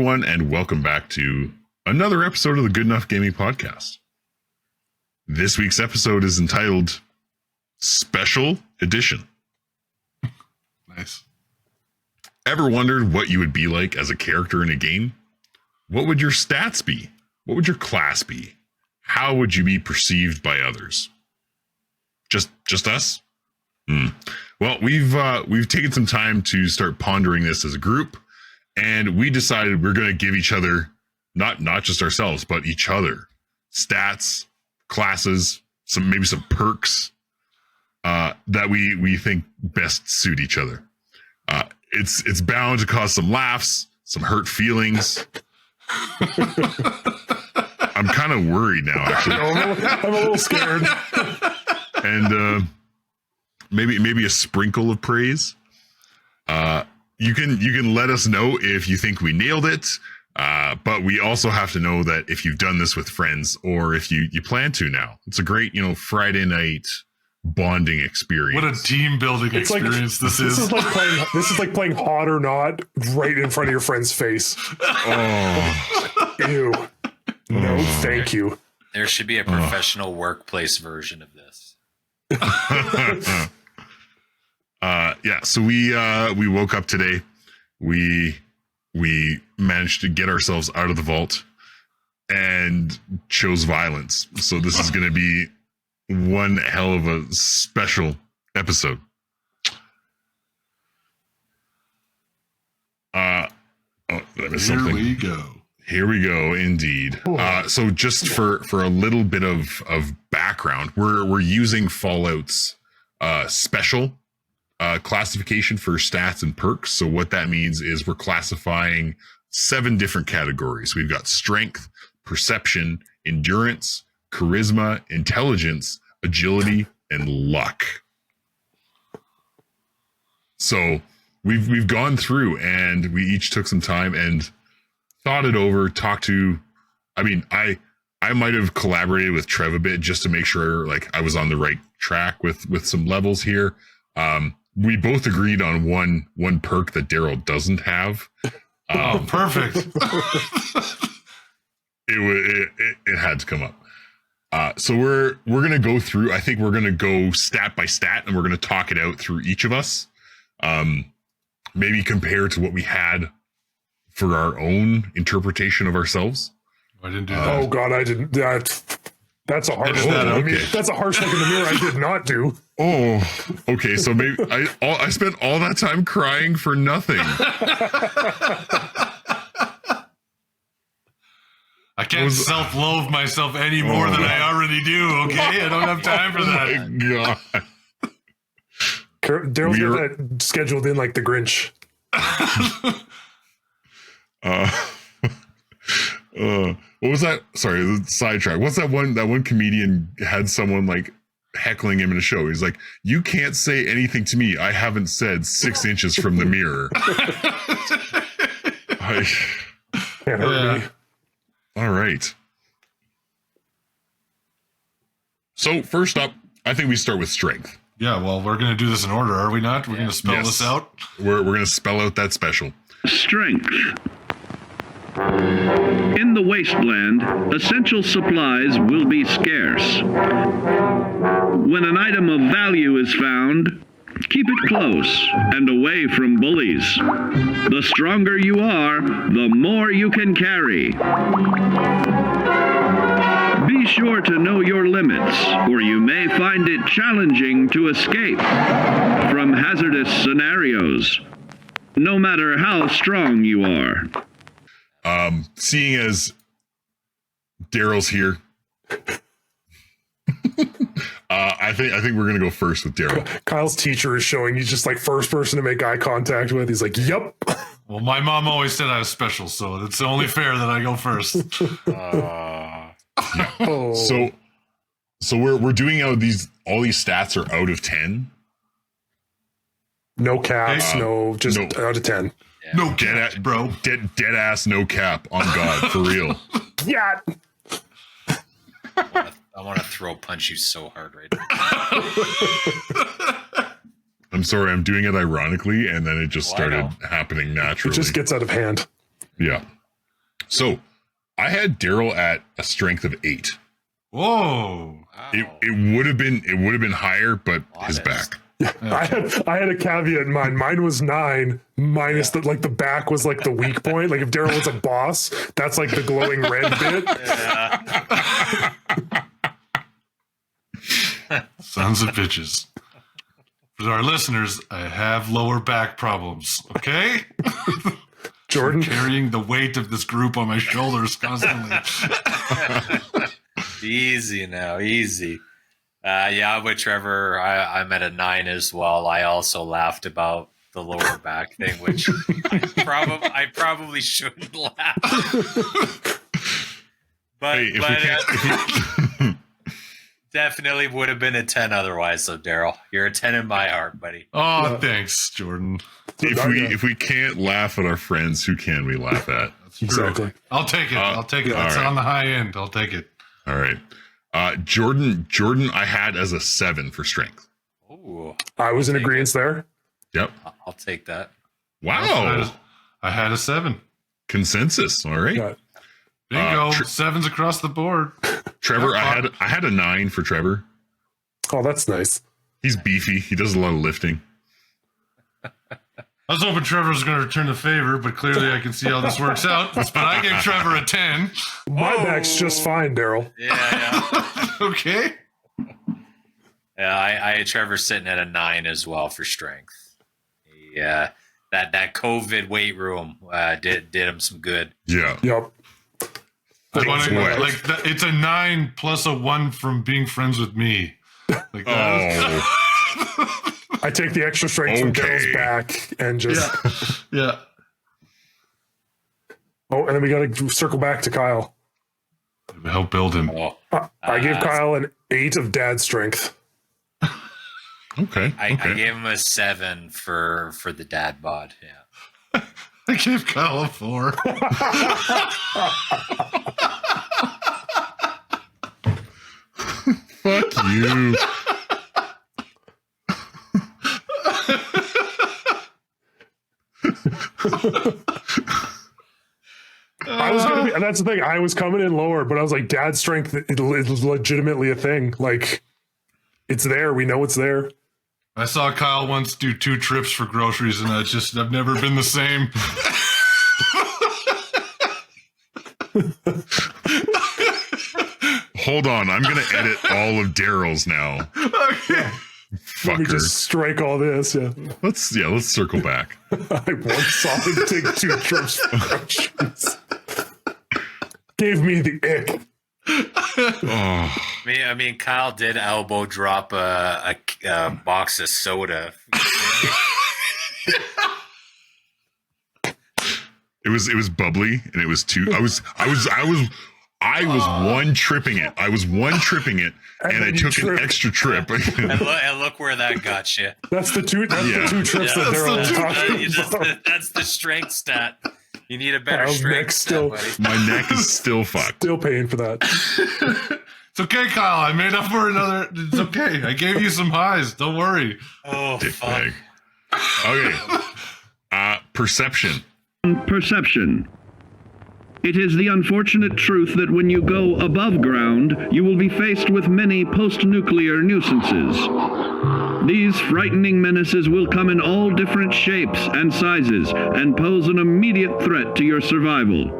everyone, and welcome back to another episode of the Good Enough Gaming Podcast. This week's episode is entitled Special Edition. Nice. Ever wondered what you would be like as a character in a game? What would your stats be? What would your class be? How would you be perceived by others? Just us? Well, we've taken some time to start pondering this as a group, and we decided we're going to give each other, not just ourselves, but each other, stats, classes, maybe some perks that we think best suit each other. It's bound to cause some laughs, some hurt feelings. I'm kind of worried now, actually. I'm a little scared. And maybe a sprinkle of praise. You can let us know if you think we nailed it. But we also have to know that if you've done this with friends or if you plan to now. It's a great, Friday night bonding experience. What a team building experience this is. This is like playing Hot or Not right in front of your friend's face. Oh. Ew. No, thank you. There should be a professional workplace version of this. So we woke up today. We managed to get ourselves out of the vault and chose violence. So this is going to be one hell of a special episode. Here we go, indeed. So just for a little bit of background, we're using Fallout's special classification for stats and perks. So what that means is we're classifying 7 different categories. We've got strength, perception, endurance, charisma, intelligence, agility, and luck. So we've gone through and we each took some time and thought it over, I might have collaborated with Trev a bit just to make sure I was on the right track with some levels here. We both agreed on one perk that Daryl doesn't have. Perfect. It had to come up. So we're gonna go through. I think we're gonna go stat by stat, and we're gonna talk it out through each of us. Maybe compare to what we had for our own interpretation of ourselves. I didn't do that. Oh God, I didn't. That's a harsh look. I mean, that's a harsh look in the mirror. I did not do. Oh, okay. So maybe I spent all that time crying for nothing. I can't self-loathe myself any more than I already do. Okay, I don't have time for that. Oh my God. Daryl's got that scheduled in like the Grinch. What was that? Sorry, sidetrack. What's that one comedian had someone heckling him in a show? He's like, "You can't say anything to me. I haven't said 6 inches from the mirror." Can't hurt me. All right. So first up, I think we start with strength. Yeah, well, we're going to do this in order, are we not? We're going to spell this out? We're going to spell out that special. Strength. In the wasteland, essential supplies will be scarce. When an item of value is found, keep it close and away from bullies. The stronger you are, the more you can carry. Be sure to know your limits, or you may find it challenging to escape from hazardous scenarios, no matter how strong you are. Seeing as Daryl's here, I think we're gonna go first with Daryl. Kyle's teacher is showing he's just first person to make eye contact with. He's like, "Yep." Well, my mom always said I was special, so it's only fair that I go first. So we're doing all these stats are out of 10. No caps, out of 10. Yeah. No caps, bro. Dead ass, no cap. On God, for real. Yeah. I want to throw punch you so hard right now. I'm sorry, I'm doing it ironically, and then it just started happening naturally. It just gets out of hand. Yeah. So I had Daryl at a strength of 8. Whoa. Wow. It would have been higher, but his back. I had a caveat in mind. Mine was 9 minus the back was like the weak point. Like if Daryl was a boss, that's like the glowing red bit. Sons of bitches. For our listeners, I have lower back problems. Okay, Jordan, carrying the weight of this group on my shoulders constantly. Easy now, easy. Yeah, with Trevor, I'm at a 9 as well. I also laughed about the lower back thing, which I probably shouldn't laugh. But, Hey, if we definitely would have been a 10 otherwise. So Daryl, you're a 10 in my heart, buddy. Oh, thanks, Jordan. if we can't laugh at our friends, who can we laugh at? exactly. I'll take it. I'll take it. It's right. on the high end. I'll take it. All right. Jordan, I had as a 7 for strength. Ooh, I was in agreement there. Yep. I'll take that. Wow. I had a 7. Consensus. All right. Yeah. Bingo. 7s across the board. Trevor, I had a 9 for Trevor. Oh, that's nice. He's beefy. He does a lot of lifting. I was hoping Trevor was going to return the favor, but clearly I can see how this works out. But I gave Trevor a 10. My back's just fine, Daryl. Yeah. Okay. Yeah, I had Trevor sitting at a 9 as well for strength. Yeah, that COVID weight room did him some good. Yeah. Yep. It's a 9 plus a 1 from being friends with me. Like that. Oh. I take the extra strength from Daryl's back and just. Yeah. Oh, and then we got to circle back to Kyle. Help build him. Oh, I gave Kyle an 8 of dad strength. Okay. I gave him a 7 for the dad bod. Yeah. I gave Kyle a 4. Fuck you. I was gonna be, and that's the thing. I was coming in lower, but I was like, dad strength is legitimately a thing. Like, it's there. We know it's there. I saw Kyle once do 2 trips for groceries, and I've never been the same. Hold on. I'm going to edit all of Daryl's now. Okay. Let me Fucker. just strike all this. Yeah. Let's circle back. I once saw him take 2 trips for groceries. Gave me the ick. Oh. I mean, Kyle did elbow drop a box of soda. It was bubbly and it was 2. I was one tripping it. I was one tripping it and I took an extra trip. and look where that got you. That's the 2 trips that Daryl was talking about. That's the strength stat. You need a better Kyle's strength neck's stat, buddy. My neck is still fucked. Still paying for that. It's okay, Kyle. I made up for another. It's okay. I gave you some highs. Don't worry. Oh, Dick fuck. bag. Okay. Perception. Perception. It is the unfortunate truth that when you go above ground, you will be faced with many post-nuclear nuisances. These frightening menaces will come in all different shapes and sizes and pose an immediate threat to your survival.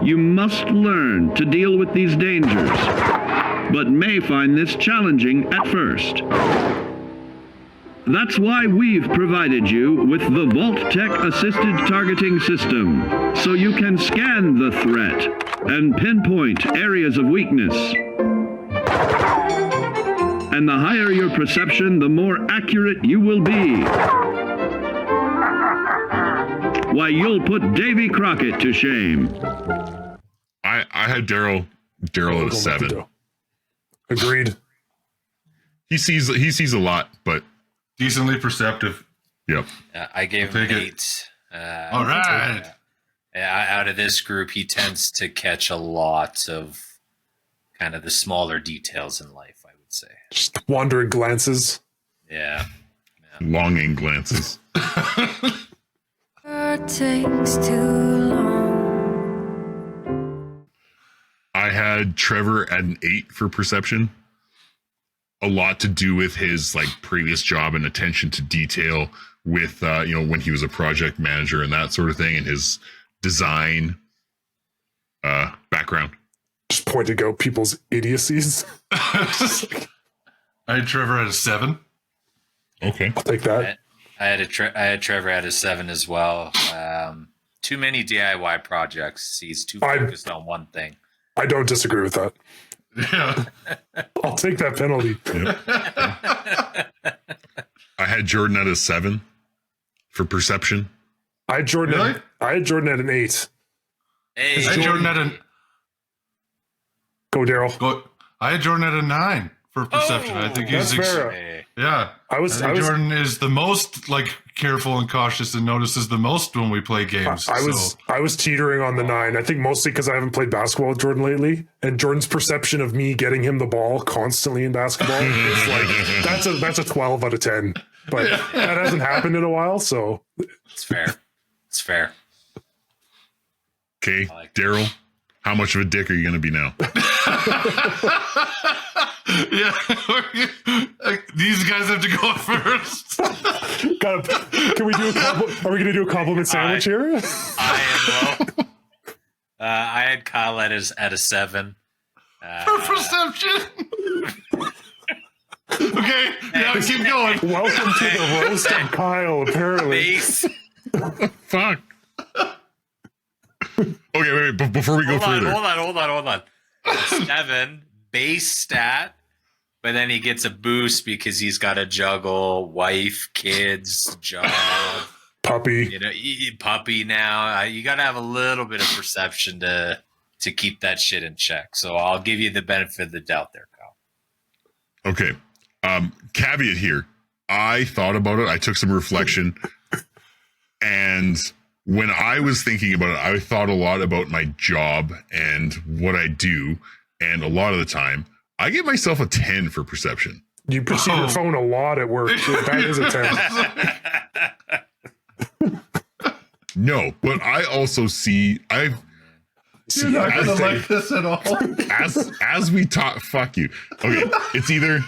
You must learn to deal with these dangers, but may find this challenging at first. That's why we've provided you with the Vault-Tec Assisted Targeting System, so you can scan the threat and pinpoint areas of weakness. And the higher your perception, the more accurate you will be. Why, you'll put Davy Crockett to shame. I had Daryl at a 7. Agreed. He sees a lot, but Decently perceptive. yep. I gave him I'll an take 8. All right. Out of this group, he tends to catch a lot of kind of the smaller details in life, I would say. Just wandering glances. Yeah. Longing glances. It takes too long had Trevor at an 8 for perception. A lot to do with his like previous job and attention to detail with when he was a project manager and that sort of thing, and his design background. Just pointing out people's idiocies. I had Trevor at a 7. Okay. I'll take that. I had Trevor at a 7 as well. Too many DIY projects. He's too focused on one thing. I don't disagree with that. Yeah. I'll take that penalty. Yep. I had Jordan at a 7 for perception. I had Jordan. Really? I had Jordan at an 8. Hey, I had Jordan at a Go, Daryl. I had Jordan at a 9 for perception. I think he's That's fair. hey. yeah. I was Jordan is the most like careful and cautious and notices the most when we play games. I was teetering on the 9. I think mostly because I haven't played basketball with Jordan lately, and Jordan's perception of me getting him the ball constantly in basketball is like that's a 12 out of 10. But that hasn't happened in a while, so It's fair. It's fair. Okay, like Daryl, how much of a dick are you going to be now? Yeah, these guys have to go first. Can we do are we going to do a compliment sandwich here? I am low. I had Kyle at a 7. For perception. Okay, yeah, keep going. Welcome to the roast of Kyle, apparently. Base. Fuck. Okay, wait, but before we go further. Hold on. 7 base stat, but then he gets a boost because he's got to juggle wife, kids, job, Puppy. puppy now. You got to have a little bit of perception to keep that shit in check. So I'll give you the benefit of the doubt there, Kyle. Okay. Caveat here. I thought about it. I took some reflection. And when I was thinking about it, I thought a lot about my job and what I do. And a lot of the time, I give myself a 10 for perception. You perceive your phone a lot at work. So that is a 10. No, but I also see You're not gonna like this at all. as we talk, fuck you. Okay, it's either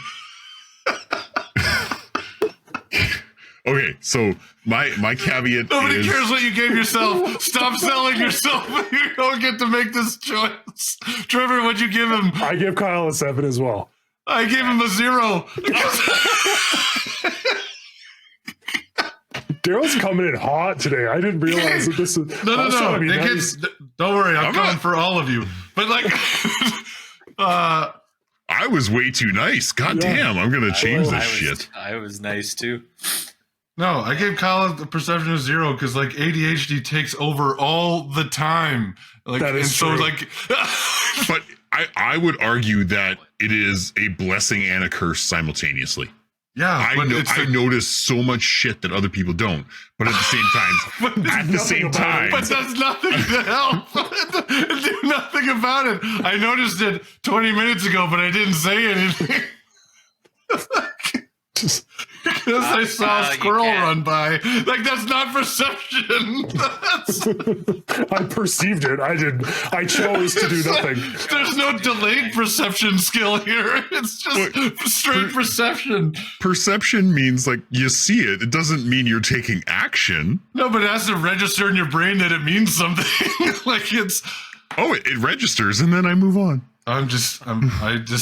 okay. So my caveat Nobody is cares what you gave yourself. Stop selling yourself. You don't get to make this choice. Trevor, what'd you give him? I give Kyle a 7 as well. I gave him a 0. Daryl's coming in hot today. I didn't realize that this is. No. Nice. Don't worry, I'm coming for all of you. But like, I was way too nice. God damn, I'm gonna change this shit. I was nice too. no, I gave Kyle a perception of 0 because like ADHD takes over all the time. Like, That is and so true. like, But I would argue that it is a blessing and a curse simultaneously. yeah, I notice so much shit that other people don't, but at the same time, But that's nothing to help. Do nothing about it. I noticed it 20 minutes ago, but I didn't say anything. Just, Because I saw a you squirrel can't. run by. Like, that's not perception. I perceived it. I chose to do nothing. There's no delayed perception skill here. It's just straight perception. perception means like you see it. It doesn't mean you're taking action. No, but it has to register in your brain that it means something. Like, it's... Oh, it registers, and then I move on. I just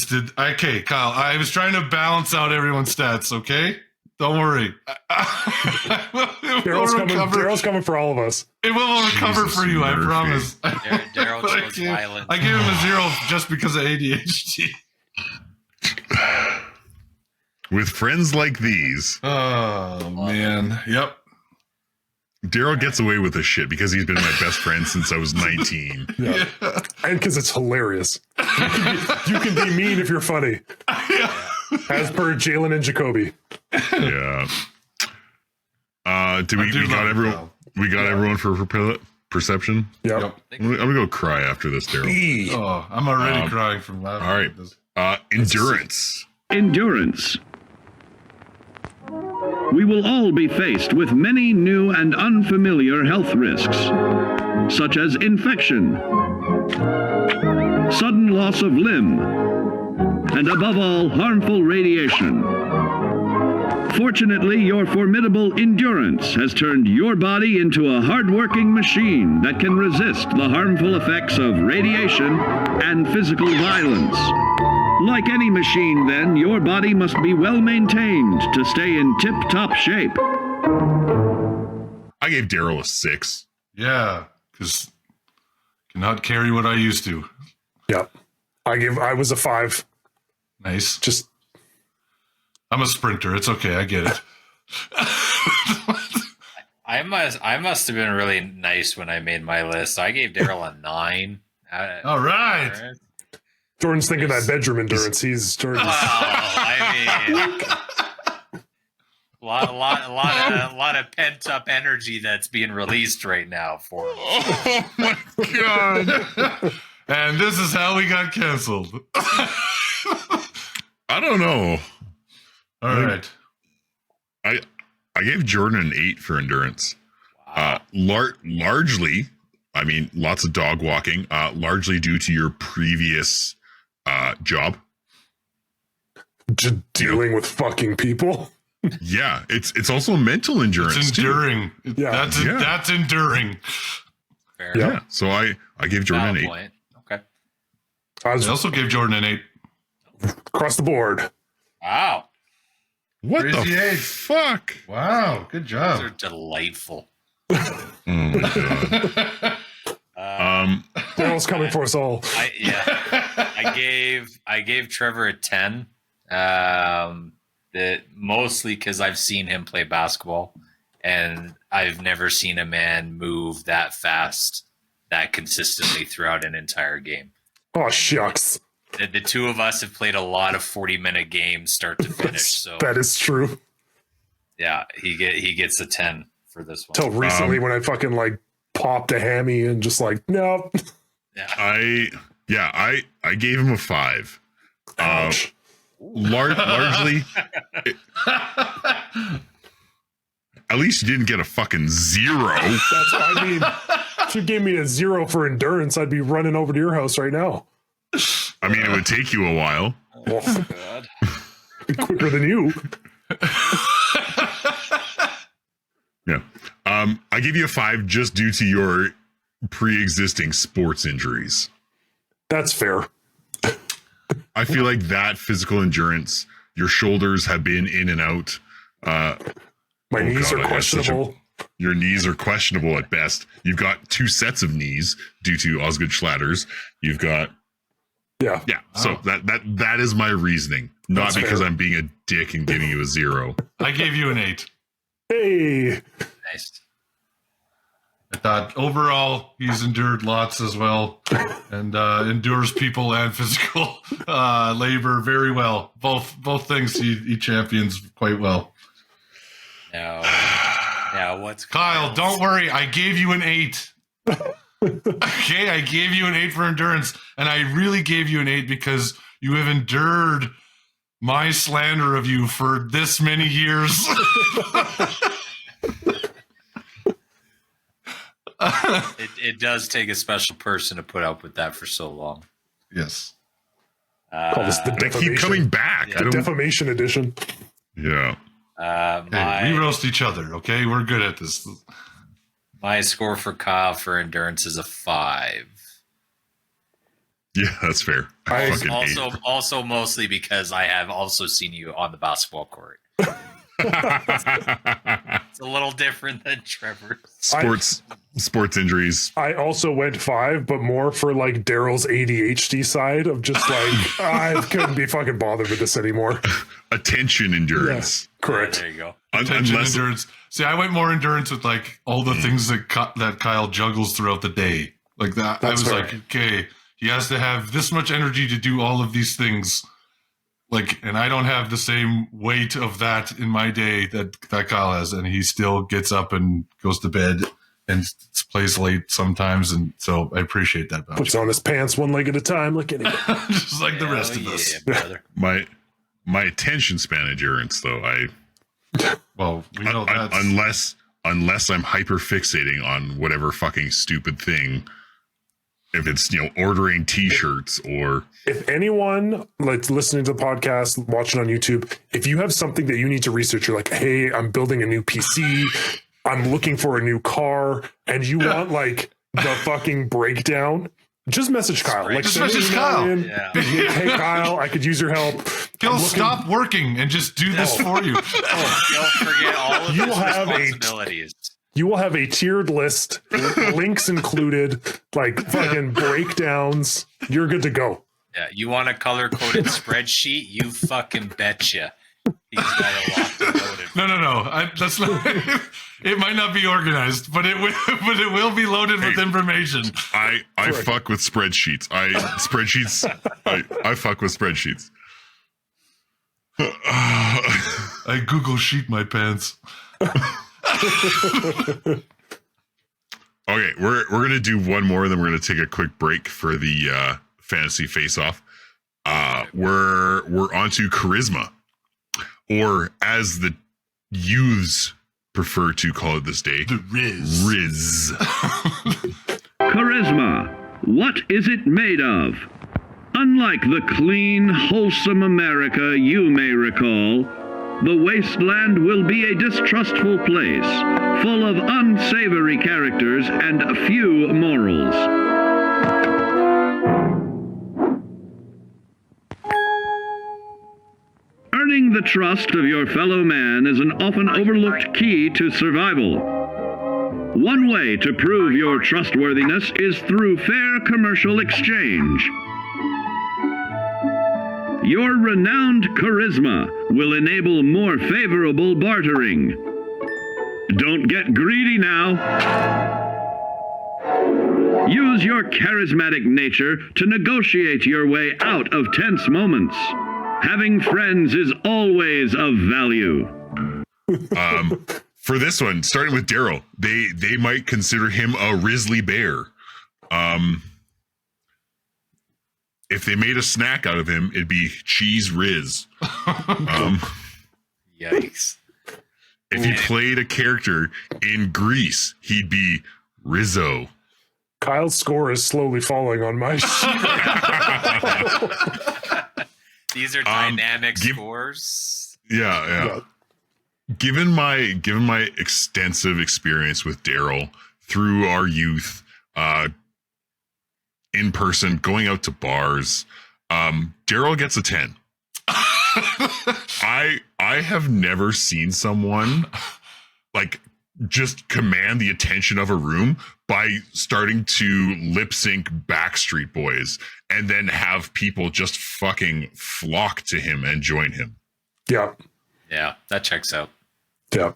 did... Okay, Kyle, I was trying to balance out everyone's stats, okay? Don't worry. Daryl's coming for all of us. It will recover Jesus for you, I Murphy. promise. Daryl But chose violence. I gave him a 0 just because of ADHD. With friends like these, Oh, man. Yep. Daryl gets away with this shit because he's been my best friend since I was 19. Yeah. And because it's hilarious. You can be mean if you're funny. As per Jalen and Jacoby. Yeah. We got everyone for perception. Yep. Yep. I'm gonna go cry after this, Daryl. Oh, I'm already crying from laughing. All right. Endurance. Endurance. We will all be faced with many new and unfamiliar health risks, such as infection, sudden sudden loss of limb, and above all, harmful radiation. Fortunately, your formidable endurance has turned your body into a hard-working machine that can resist the harmful effects of radiation and physical violence. Like any machine, then, your body must be well maintained to stay in tip-top shape. I gave Daryl a 6. Yeah, because cannot carry what I used to. Yeah. I was a 5. Nice. Just I'm a sprinter. It's okay. I get it. I must have been really nice when I made my list. I gave Daryl a 9. All right. Jordan's thinking that bedroom endurance. He's Jordan. Well, I mean, a lot of pent up energy that's being released right now for him. Oh my god. And this is how we got canceled. I don't know. All right. I gave Jordan an 8 for endurance. Wow. Largely, I mean, lots of dog walking, largely due to your previous job. Just dealing with fucking people. Yeah, it's also mental endurance. It's enduring. Yeah. That's enduring. Fair Too. Yeah. Yeah, so I gave Jordan Valid an 8. point. Okay. I I was also gave Jordan an 8. across the board. Wow. What Crazy the 8. fuck? Wow. Good These job. are delightful. Oh my god. Daryl's coming for us all. I gave Trevor a 10. That mostly because I've seen him play basketball, and I've never seen a man move that fast, that consistently throughout an entire game. Oh, shucks. The two of us have played a lot of 40-minute games, start to finish. So That is true. yeah, he gets a 10 for this one. Till recently when I fucking like popped a hammy and just like, nope. Yeah. I gave him a 5. Ouch. Largely, at least you didn't get a fucking 0. That's what I mean. If you gave me a 0 for endurance, I'd be running over to your house right now. I mean, it would take you a while. Well, God. quicker than you. Yeah. I give you a 5 just due to your pre-existing sports injuries. That's fair. I feel like that physical endurance, your shoulders have been in and out. My knees God, are questionable. Your knees are questionable at best. You've got 2 sets of knees due to Osgood Schlatters. You've got Yeah. So Oh. that is my reasoning. Not That's because fair. I'm being a dick and giving you a 0. I gave you an 8. Hey. Nice. I thought overall he's endured lots as well, and endures people and physical labor very well. Both things he champions quite well. Now what's Kyle, don't worry. I gave you an 8. Okay, I gave you an 8 for endurance, and I really gave you an 8 because you have endured my slander of you for this many years. It does take a special person to put up with that for so long. Yes. Call this the And I keep defamation. coming back. I don't. Defamation edition. Yeah. Hey, we roast each other, okay? We're good at this. My score for Kyle for endurance is a 5. Yeah, that's fair. I fucking hate it. Also mostly because I have also seen you on the basketball court. It's a little different than Trevor's. Sports injuries. I also went 5, but more for like Daryl's ADHD side of just like, I couldn't be fucking bothered with this anymore. Attention endurance. Correct. There you go. Attention, Unless endurance. See, I went more endurance with like all the things that that Kyle juggles throughout the day. Like that. That's I was fair. like, okay, he has to have this much energy to do all of these things. Like, and I don't have the same weight of that in my day that Kyle has, and he still gets up and goes to bed and plays late sometimes, and so I appreciate that about Puts you. on his pants one leg at a time. Look at him. Just like the rest of Hell us. yeah, brother. my attention span endurance, though, Well, we know that's unless I'm hyper fixating on whatever fucking stupid thing, If it's, ordering t-shirts or If anyone like listening to the podcast, watching on YouTube, if you have something that you need to research, you're like, hey, I'm building a new PC, I'm looking for a new car, and you want like the fucking breakdown, just message Kyle. Like, Just send an message email Kyle. in. Yeah. Hey Kyle, I could use your help. He'll stop working and just do this for you. Don't forget all of You his have a- responsibilities. You will have a tiered list, links included, like fucking breakdowns. You're good to go. Yeah, you want a color-coded spreadsheet? You fucking betcha. He's got it locked and loaded. No. That's not. It might not be organized, but it will be loaded with information. I fuck with spreadsheets. I fuck with spreadsheets. I Google sheet my pants. Okay, we're gonna do one more, then we're gonna take a quick break for the fantasy face-off. We're onto charisma, or as the youths prefer to call it this day, The Riz. Riz. Charisma. What is it made of? Unlike the clean, wholesome America you may recall, the wasteland will be a distrustful place, full of unsavory characters and few morals. Earning the trust of your fellow man is an often overlooked key to survival. One way to prove your trustworthiness is through fair commercial exchange. Your renowned charisma will enable more favorable bartering. Don't get greedy now. Use your charismatic nature to negotiate your way out of tense moments. Having friends is always of value. For this one, starting with Daryl, they might consider him a Risley Bear. If they made a snack out of him, it'd be cheese Riz. Yikes. If he played a character in Grease, he'd be Rizzo. Kyle's score is slowly falling on my sheet. These are dynamic scores. Yeah. Given my extensive experience with Daryl through our youth, in person, going out to bars, Daryl gets a 10. I have never seen someone like just command the attention of a room by starting to lip sync Backstreet Boys and then have people just fucking flock to him and join him. Yeah. Yeah, that checks out. Yeah.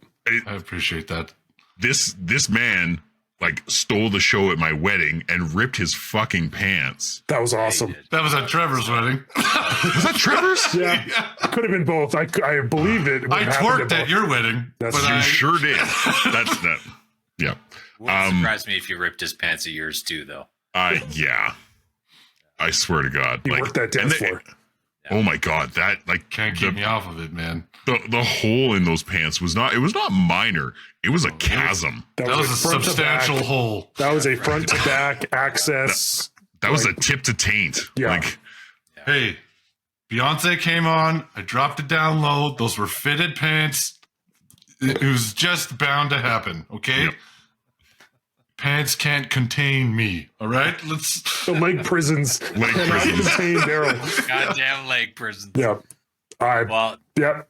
I appreciate that. This man like stole the show at my wedding and ripped his fucking pants. That was awesome. That was at Trevor's wedding. Was that Trevor's? Yeah. It could have been both. I believe it. I twerked at your wedding. That's but true. You sure did. That's that. Yeah. Wouldn't surprise me if you ripped his pants at yours too, though. Yeah. I swear to God. He worked that dance floor. Oh my God. That like Can't keep me off of it, man. the hole in those pants was not minor. It was a chasm. That was a front to substantial back. hole. That was a front to back access. That was a tip to taint. Yeah. Like Hey, Beyonce came on. I dropped it down low. Those were fitted pants. It was just bound to happen. Okay. Yep. Pants can't contain me. All right. Let's. The leg prisons. Leg cannot prisons. contain Daryl. Goddamn leg prison. Yeah. Well, Yeah.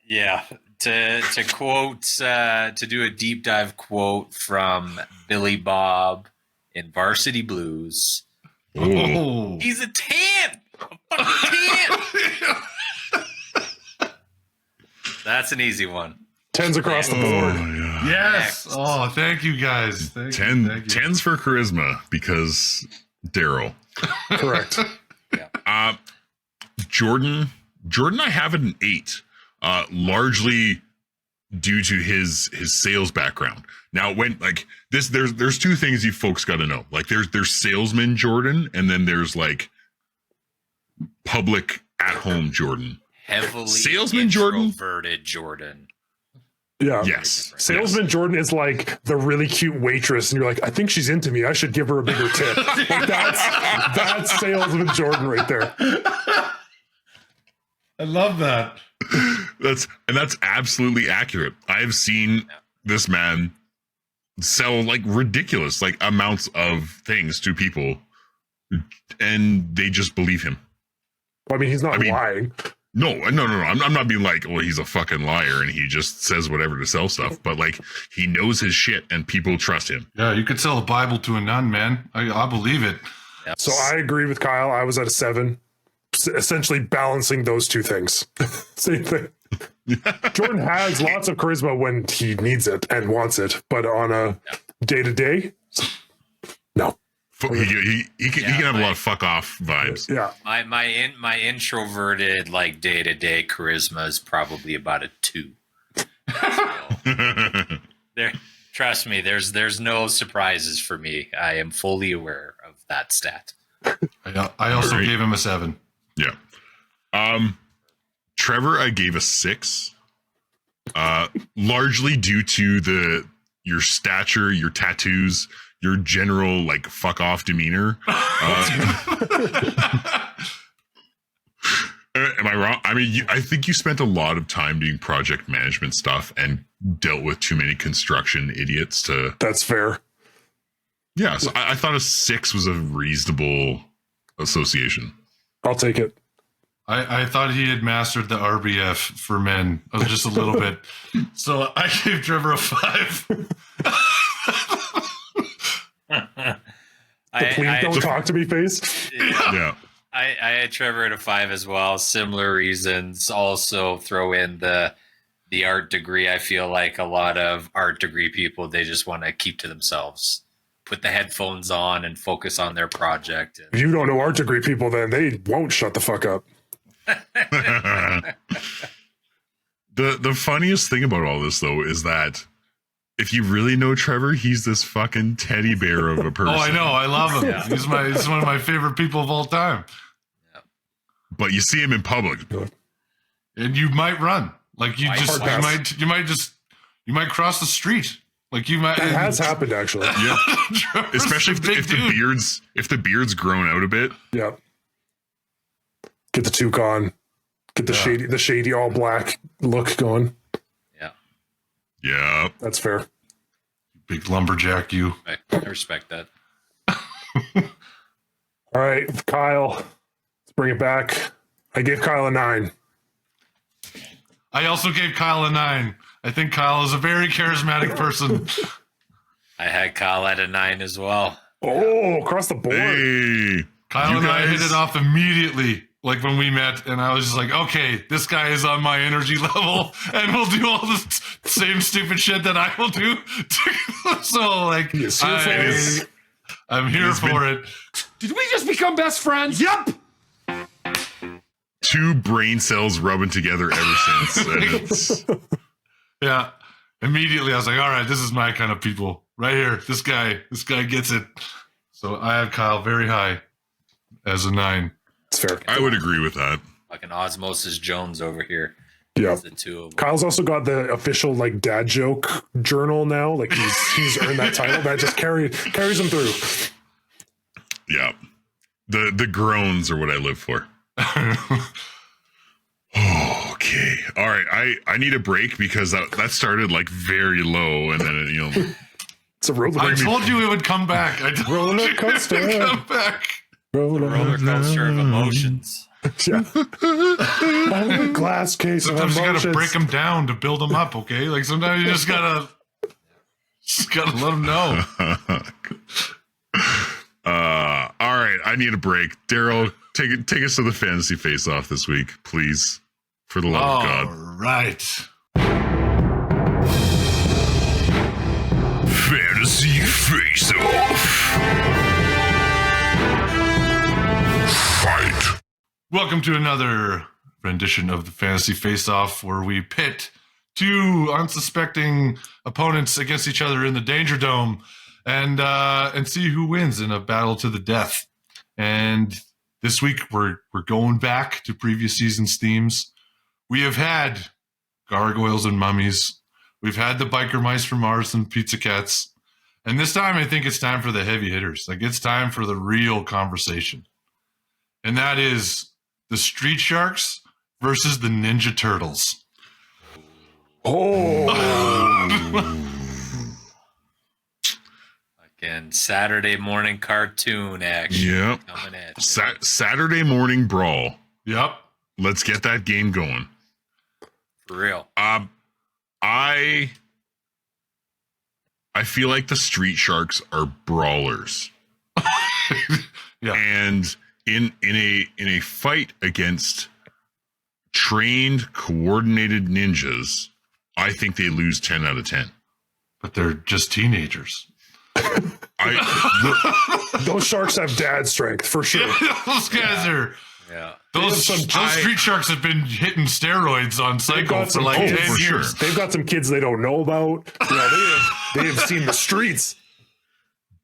yeah. To quote, to do a deep dive quote from Billy Bob in Varsity Blues. Oh. He's a tan. A fucking tan. That's an easy one. 10s across the board. yeah. Yes. Next. Oh, thank you guys. Thank you. 10s for charisma because Daryl. Correct. Jordan, I have it an 8, largely due to his sales background. Now, when like this, there's two things you folks got to know. Like there's salesman Jordan, and then there's like public at home Jordan. Heavily Salesman Jordan? introverted Jordan. Yeah. Yes. Salesman Jordan is like the really cute waitress, and you're like, I think she's into me. I should give her a bigger tip. Like that's Salesman Jordan right there. I love that. That's absolutely accurate. I've seen this man sell like ridiculous like amounts of things to people, and they just believe him. Well, I mean, he's not lying. No. I'm not being like, well, he's a fucking liar and he just says whatever to sell stuff. But like, he knows his shit and people trust him. Yeah, you could sell a Bible to a nun, man. I believe it. Yep. So I agree with Kyle. I was at a 7, essentially balancing those two things. Same thing. Jordan has lots of charisma when he needs it and wants it, but on a day-to-day, no. He can have a lot of fuck off vibes. Yeah. My introverted like day-to-day charisma is probably about a 2. So, trust me, there's no surprises for me. I am fully aware of that stat. I also gave him a 7. Yeah. Trevor, I gave a 6. Largely due to your stature, your tattoos, your general like fuck off demeanor. Am I wrong? I mean, I think you spent a lot of time doing project management stuff and dealt with too many construction idiots to. That's fair. Yeah, so I thought a 6 was a reasonable association. I'll take it. I thought he had mastered the RBF for men just a little bit. So I gave Trevor a 5. Please don't talk to me face. Yeah. I had Trevor at a 5 as well. Similar reasons. Also throw in the art degree. I feel like a lot of art degree people, they just want to keep to themselves. Put the headphones on and focus on their project. If you don't know art degree people, then they won't shut the fuck up. The funniest thing about all this though is that if you really know Trevor, he's this fucking teddy bear of a person. Oh, I know. I love him. Yeah. He's one of my favorite people of all time. But you see him in public. And you might run. Like you might cross the street. Like you might. It has happened actually. Yeah. Especially if the beard's grown out a bit. Yeah. Get the toque on. Get the shady all black look going. Yeah. Yeah. That's fair. Big lumberjack, you. I respect that. All right, Kyle. Let's bring it back. I gave Kyle a 9. I also gave Kyle a 9. I think Kyle is a very charismatic person. I had Kyle at a 9 as well. Oh, across the board. Hey. Kyle and I hit it off immediately. Like when we met, and I was just like, okay, this guy is on my energy level, and we'll do all the same stupid shit that I will do. So, like, I'm here for it. Did we just become best friends? Yep. 2 brain cells rubbing together ever since. And it's, Yeah. Immediately, I was like, all right, this is my kind of people. Right here. This guy gets it. So I have Kyle very high as a 9. It's fair. I would agree with that. Fucking Osmosis Jones over here. Yeah. The two of them. Kyle's also got the official like dad joke journal now. Like he's earned that title. That just carries him through. Yeah. The groans are what I live for. Okay. All right. I need a break because that started like very low and then it, It's a roller I coaster. told you it would come back. I told Roller you it would coaster. come back. Roller coaster of emotions. Yeah. Glass case of Sometimes you emotions. gotta break them down to build them up, okay? Like sometimes you just gotta let them know. All right. I need a break. Daryl, take us to the fantasy face off this week, please. For the love of All God. right. Fantasy face off. Fight. Welcome to another rendition of the Fantasy Face-Off, where we pit 2 unsuspecting opponents against each other in the Danger Dome, and see who wins in a battle to the death. And this week we're going back to previous season's themes. We have had gargoyles and mummies. We've had the biker mice from Mars and Pizza Cats. And this time, I think it's time for the heavy hitters. Like, it's time for the real conversation. And that is the Street Sharks versus the Ninja Turtles. Oh. Again, Saturday morning cartoon action. Yep. Coming at you. Saturday morning brawl. Yep. Let's get that game going. For real. I feel like the Street Sharks are brawlers. Yeah. And in a fight against trained, coordinated ninjas, I think they lose 10 out of 10. But they're just teenagers. Those sharks have dad strength for sure. Those guys are. Yeah. Those Street Sharks have been hitting steroids on cycle for like 10 years. Sure. They've got some kids they don't know about. They have seen the streets.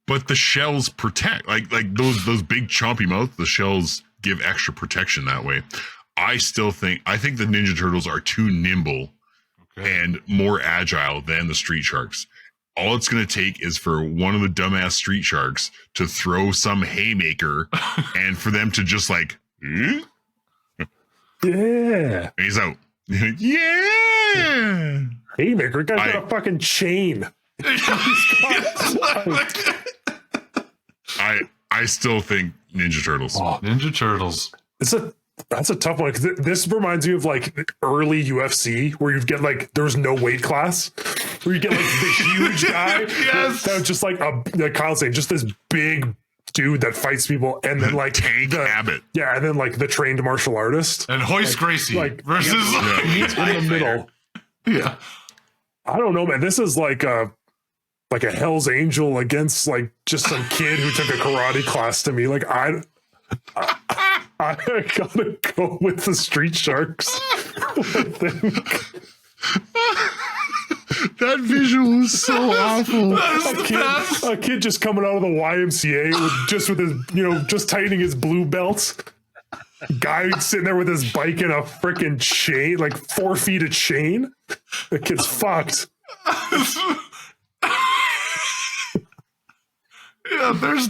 But the shells protect, like those big chompy mouths. The shells give extra protection that way. I think the Ninja Turtles are too nimble and more agile than the Street Sharks. All it's going to take is for one of the dumbass Street Sharks to throw some haymaker and for them to just like, Yeah. and he's out. Yeah. Haymaker, guy's got a fucking chain. I still think Ninja Turtles. Oh, Ninja Turtles. that's a tough one because this reminds me of like early UFC where you'd get like there was no weight class where you get like the huge guy that was just like Kyle saying just this big dude that fights people and then like Tank Abbott. Yeah, and then like the trained martial artist And Hoist Gracie versus. meets in the middle. Yeah. I don't know, man. This is like a Hell's Angel against like just some kid who took a karate class to me. Like I gotta go with the Street Sharks. I think. That visual was so awful. A kid just coming out of the YMCA with his, just tightening his blue belt. Guy sitting there with his bike and a freaking chain, like 4 feet of chain. The kid's fucked. Yeah, there's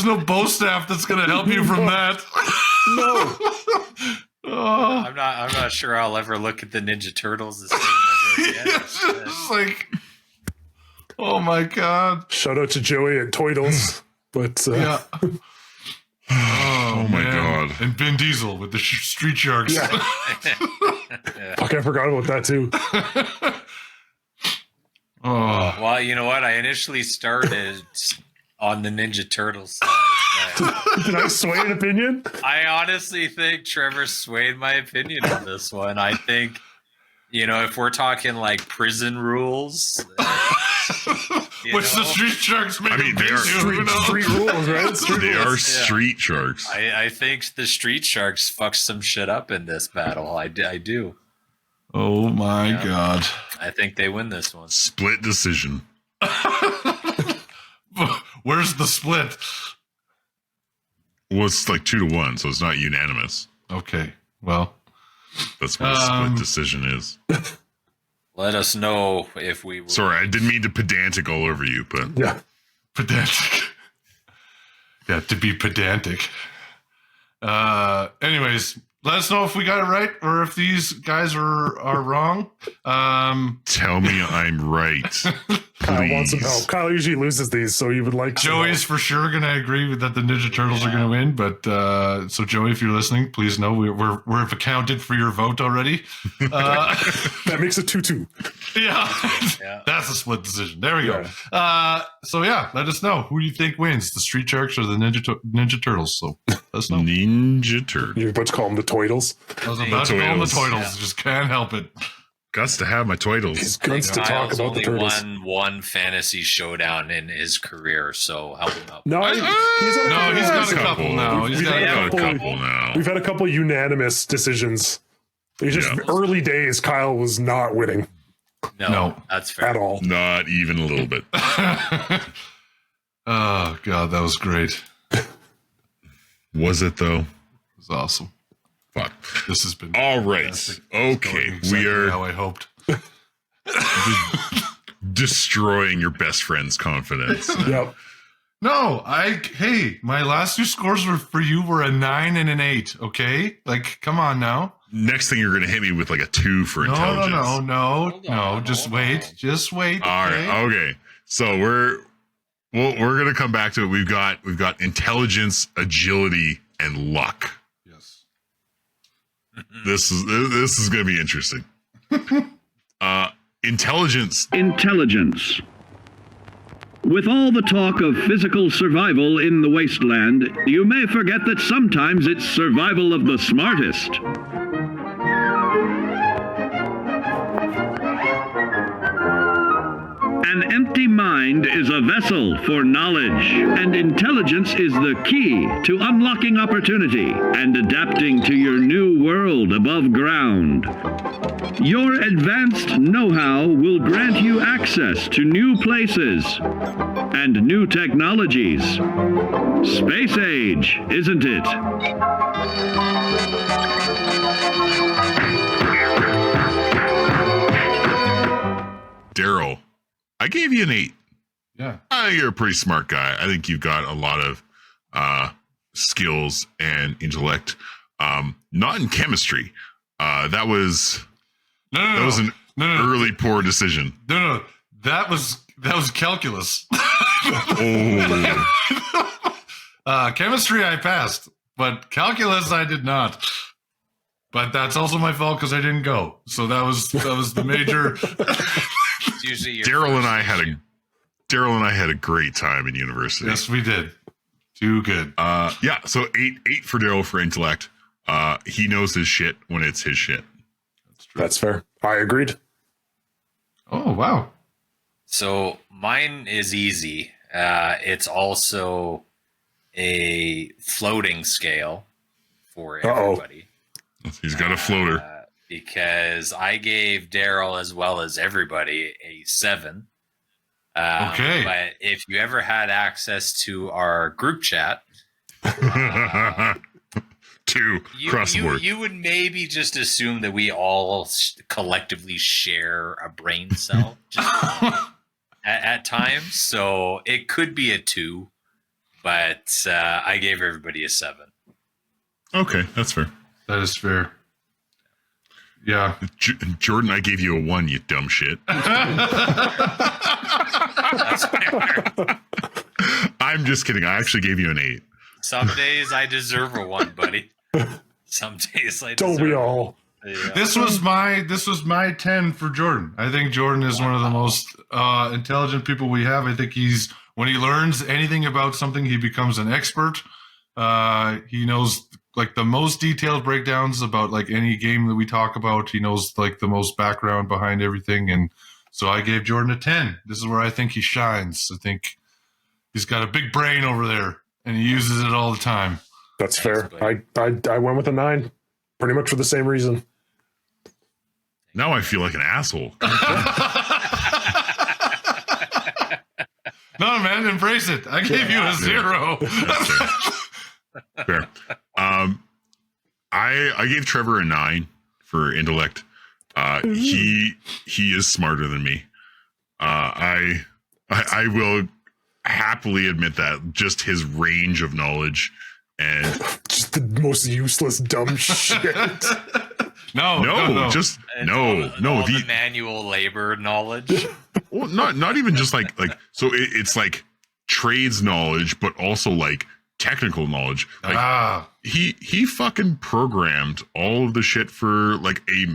no bow staff that's gonna help you from that. No. Oh. I'm not sure I'll ever look at the Ninja Turtles the same ever again. It's just like, oh my god. Shout out to Joey and Toidles. But Yeah. Oh my man. God. And Vin Diesel with the Street Sharks. yeah. Fuck, I forgot about that too. Oh. Well, you know what? I initially started on the Ninja Turtles side. But Did I sway an opinion? I honestly think Trevor swayed my opinion on this one. I think, if we're talking like prison rules, Which the Street Sharks made I mean, a big they are deal, Street rules, right? Street They rules. are Street Sharks. I think the Street Sharks fucked some shit up in this battle. I do. Oh my god. I think they win this one. Split decision. Where's the split? Well, it's like 2-1, so it's not unanimous. Okay. Well, That's what a split decision is. Let us know if we. Sorry, I didn't mean to pedantic all over you, but Yeah. pedantic. Yeah, to be pedantic. Anyways, let us know if we got it right or if these guys are wrong. tell me I'm right. Kyle wants some Please. help. Kyle usually loses these, so he would like some Joey's for sure going to agree with that the Ninja Turtles are going to win. But so, Joey, if you're listening, please know we've accounted for your vote already. help. That makes it 2-2. Yeah. That's a split decision. There we go. So, let us know who you think wins, the Street Sharks or the Ninja Turtles. So, let us know. Ninja Turtle. You're about to call them the Toidles. I was about to call them the Toidles. Toidles. Just can't help it. Guts to have my titles. He's good to talk Kyle's about the only Turtles. won one fantasy showdown in his career, so help him out. No, he's got a couple now. He's got a couple now. We've had a couple unanimous decisions. It's just Yeah. early days. Kyle was not winning No. That's fair. at all. Not even a little bit. Oh, God, that was great. Was it though? It was awesome. Fuck. This has been All right. fantastic. Okay. Going exactly We are how I hoped. destroying your best friend's confidence. Yep. No, my last two scores for you were a 9 and an 8. Okay, like come on now. Next thing you're going to hit me with like a 2 for intelligence. No. Just wait. All right. Okay. So we're going to come back to it. We've got intelligence, agility, and luck. Yes. This is going to be interesting. Intelligence. Intelligence. With all the talk of physical survival in the wasteland, you may forget that sometimes it's survival of the smartest. An empty mind is a vessel for knowledge, and intelligence is the key to unlocking opportunity and adapting to your new world above ground. Your advanced know-how will grant you access to new places and new technologies. Space age, isn't it? Daryl, I gave you an 8. Yeah. I think you're a pretty smart guy. I think you've got a lot of skills and intellect. Not in chemistry. That was an early poor decision. No. That was calculus. Oh. Chemistry I passed, but calculus I did not. But that's also my fault because I didn't go. So that was the major. It's usually your Daryl and first I had a great time in university. Yes, we did. Too good. Yeah. So 8 for Daryl for intellect. He knows his shit when it's his shit. That's fair. I agreed. Oh wow. So mine is easy. It's also a floating scale for everybody. He's got a floater. Because I gave Daryl as well as everybody a 7. Okay. But if you ever had access to our group chat, 2 across the board. You would maybe just assume that we all collectively share a brain cell at times. So it could be a 2, but I gave everybody a 7. Okay, that's fair. That is fair. Yeah. Jordan, I gave you a 1, you dumb shit. That's fair. I'm just kidding. I actually gave you an 8. Some days I deserve a 1, buddy. Some days I deserve Don't we all? Yeah. This was my 10 for Jordan. I think Jordan is one of the most intelligent people we have. I think when he learns anything about something, he becomes an expert. He knows like the most detailed breakdowns about like any game that we talk about. He knows like the most background behind everything. And so I gave Jordan a 10. This is where I think he shines. I think he's got a big brain over there and he uses it all the time. That's fair. I went with a 9, pretty much for the same reason. Now I feel like an asshole. No, man, embrace it. I gave you a 0. Fair. I gave Trevor a 9 for intellect. He is smarter than me. I will happily admit that. Just his range of knowledge and Just the most useless dumb shit. No. no. All the manual labor knowledge. Well, not even just like so it's like trades knowledge, but also like technical knowledge. Like he fucking programmed all of the shit for like a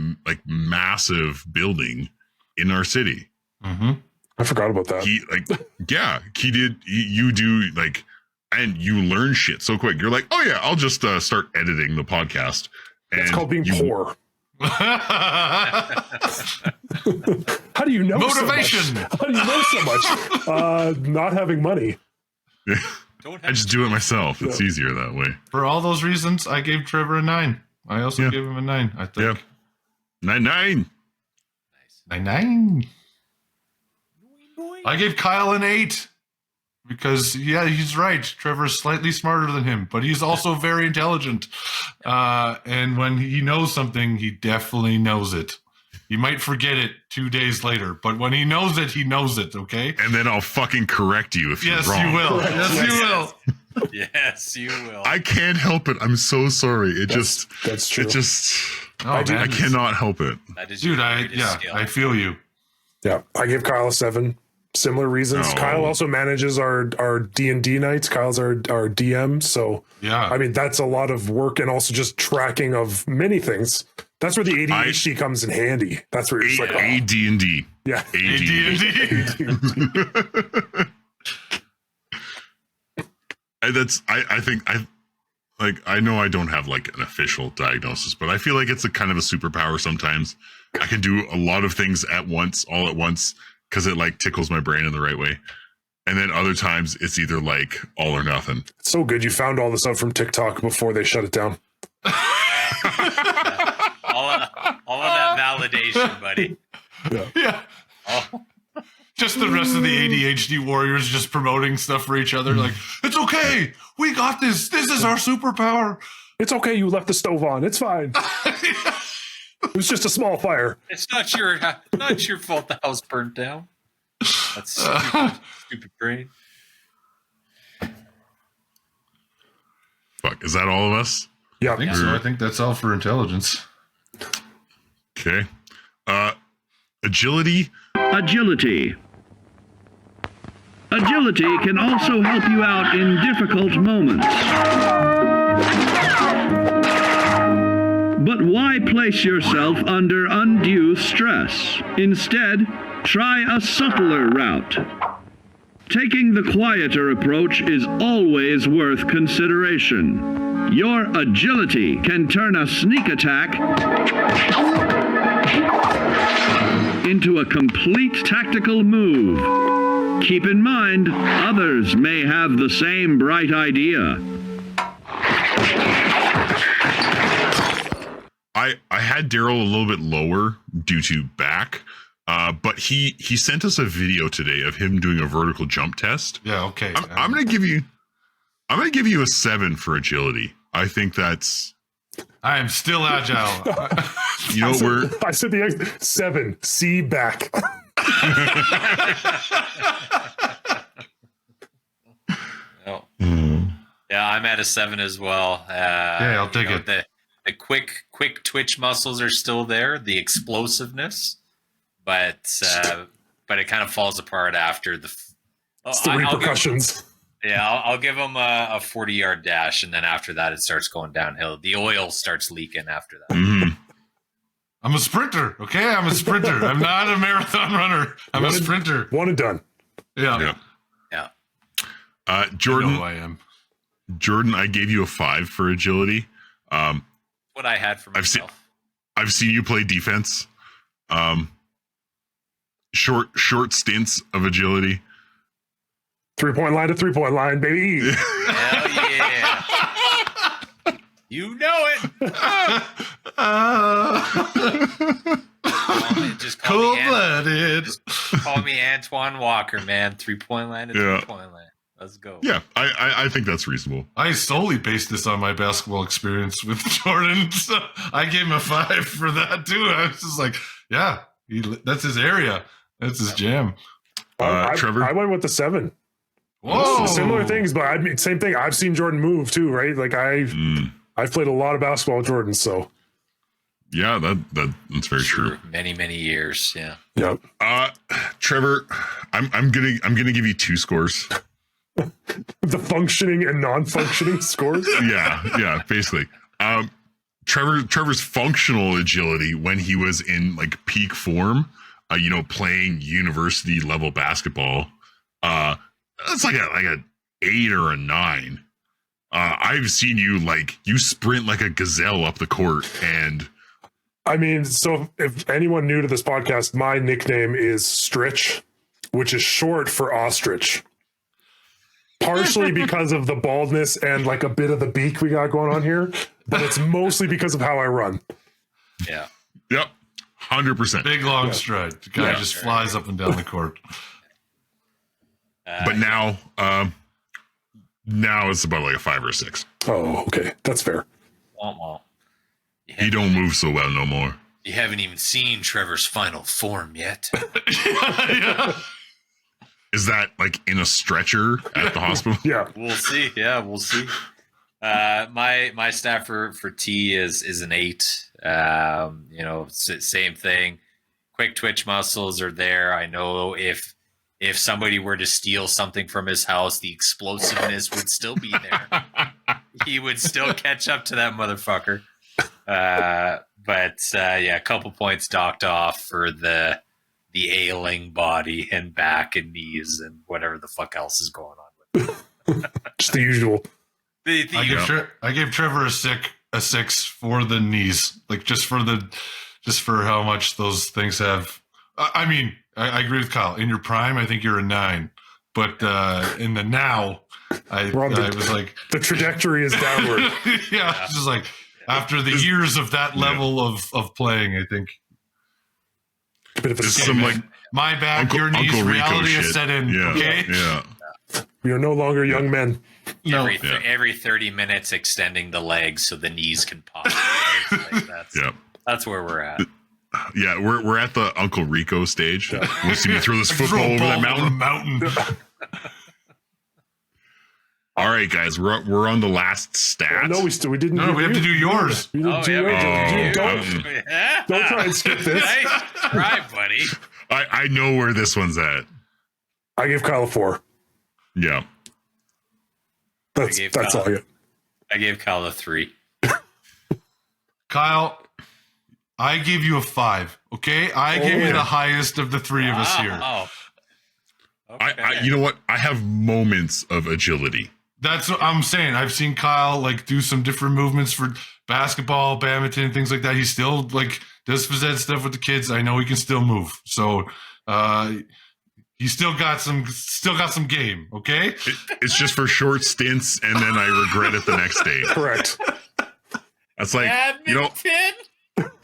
massive building in our city. Mm-hmm. I forgot about that. He did. You do like, and you learn shit so quick. You're like, oh yeah, I'll just start editing the podcast. It's called being poor. How do you know motivation? So much? How do you know so much? Not having money. I just do it myself. It's easier that way. For all those reasons, I gave Trevor a 9. I also gave him a 9. I think. Yeah. 9. Nice. 9. I gave Kyle an 8 because he's right. Trevor's slightly smarter than him, but he's also very intelligent. And when he knows something, he definitely knows it. He might forget it 2 days later, but when he knows it, okay? And then I'll fucking correct you if Yes, you're wrong. you will. Yes, you will. Yes, you will. I can't help it. I'm so sorry. That's true. It just, Oh, I man. cannot help it. That is Dude, your greatest skill. I feel you. Yeah, I give Kyle a 7. Similar reasons. Oh. Kyle also manages our D&D nights. Kyle's our DM. So, Yeah. I mean, that's a lot of work and also just tracking of many things. That's where the ADHD comes in handy. That's where it's like, oh, AD&D. yeah. AD&D. I know I don't have like an official diagnosis, but I feel like it's a kind of a superpower sometimes. I can do a lot of things at once, all at once, because it like tickles my brain in the right way. And then other times it's either like all or nothing. It's so good. You found all this out from TikTok before they shut it down. all of that validation, buddy. Yeah. Oh, Just the rest of the ADHD warriors just promoting stuff for each other. Like, it's okay. We got this. This is our superpower. It's okay. You left the stove on. It's fine. It was just a small fire. it's not your fault the house burnt down. That's stupid brain. Fuck, is that all of us? Yeah. I think so. I think that's all for intelligence. Okay. Agility. Agility. Agility can also help you out in difficult moments. But why place yourself under undue stress? Instead, try a subtler route. Taking the quieter approach is always worth consideration. Your agility can turn a sneak attack into a complete tactical move. Keep in mind, others may have the same bright idea. I had Daryl a little bit lower due to back, but he sent us a video today of him doing a vertical jump test. Yeah, okay. I'm gonna give you a 7 for agility. I think that's, I am still agile. you know, I said the 7. See back. Oh. Yeah, I'm at a 7 as well. Yeah, I'll take it. The quick twitch muscles are still there, the explosiveness, but it kind of falls apart after the. It's the repercussions. I'll give him a 40-yard dash, and then after that, it starts going downhill. The oil starts leaking after that. mm-hmm. I'm a sprinter, okay? I'm a sprinter. I'm not a marathon runner. I'm a sprinter. One and done. Yeah. Jordan, I know who I am. Jordan, I gave you a 5 for agility. What I had for myself. I've seen you play defense. Short stints of agility. 3-point line to 3-point line, baby. Hell yeah. You know it. Just call me Cold-blooded. Just call me Antoine Walker, man. 3-point line to 3-point line. Let's go. Yeah, I think that's reasonable. I solely based this on my basketball experience with Jordan. So I gave him a 5 for that, too. I was just like, yeah, that's his area. That's his jam. Trevor? I went with the 7. Whoa. Similar things, but I mean, same thing. I've seen Jordan move too, right? Like I've played a lot of basketball with Jordan, so Yeah, that's very true. Many years. Yeah. yeah. Trevor, I'm gonna give you 2 scores. The functioning and non-functioning scores. Yeah, basically. Trevor's functional agility when he was in like peak form, playing university level basketball, that's like a 8 or a 9. I've seen you sprint like a gazelle up the court, and I mean, so if anyone new to this podcast, my nickname is Stritch, which is short for ostrich. Partially because of the baldness and like a bit of the beak we got going on here, but it's mostly because of how I run. Yeah. yep, 100%. Big long stride. The guy just flies up and down the court. But now it's about like a 5 or a 6. Oh, okay, that's fair. Womp womp. He don't move so well no more. You haven't even seen Trevor's final form yet. Yeah. Is that like in a stretcher at the hospital? Yeah. We'll see. Yeah, we'll see. My stat for T is an 8. Same thing. Quick twitch muscles are there. I know if somebody were to steal something from his house, the explosiveness would still be there. He would still catch up to that motherfucker. But a couple points docked off for the ailing body and back and knees and whatever the fuck else is going on with it. Just the usual. I gave Trevor a 6 for the knees, like just for how much those things have. I mean, I agree with Kyle. In your prime, I think you're a 9, but in the now, I was like, the trajectory is downward. yeah, it's just like after the years of that level of playing, I think. A bit of a Some like my bad, your knees, Uncle Rico reality shit. has set in. Yeah, Okay. yeah. We are no longer young men. No. Every 30 minutes, extending the legs so the knees can pop. Right? Like that's where we're at. Yeah, we're at the Uncle Rico stage. We'll see me throw this football over that mountain. All right, guys, we're on the last stats. No, we didn't. No, we have to do yours. We didn't do yours. Don't try and skip this. Nice try, buddy. I know where this one's at. I gave Kyle a 4. Yeah. That's all I get. I gave Kyle a 3. Kyle, I gave you a 5. Okay, I gave you the highest of the three of us here. Oh, okay. You know what? I have moments of agility. That's what I'm saying. I've seen Kyle like do some different movements for basketball, badminton, things like that. He still like does phys ed stuff with the kids. I know he can still move. So he still got some game. Okay, It's just for short stints, and then I regret it the next day. Correct. That's like,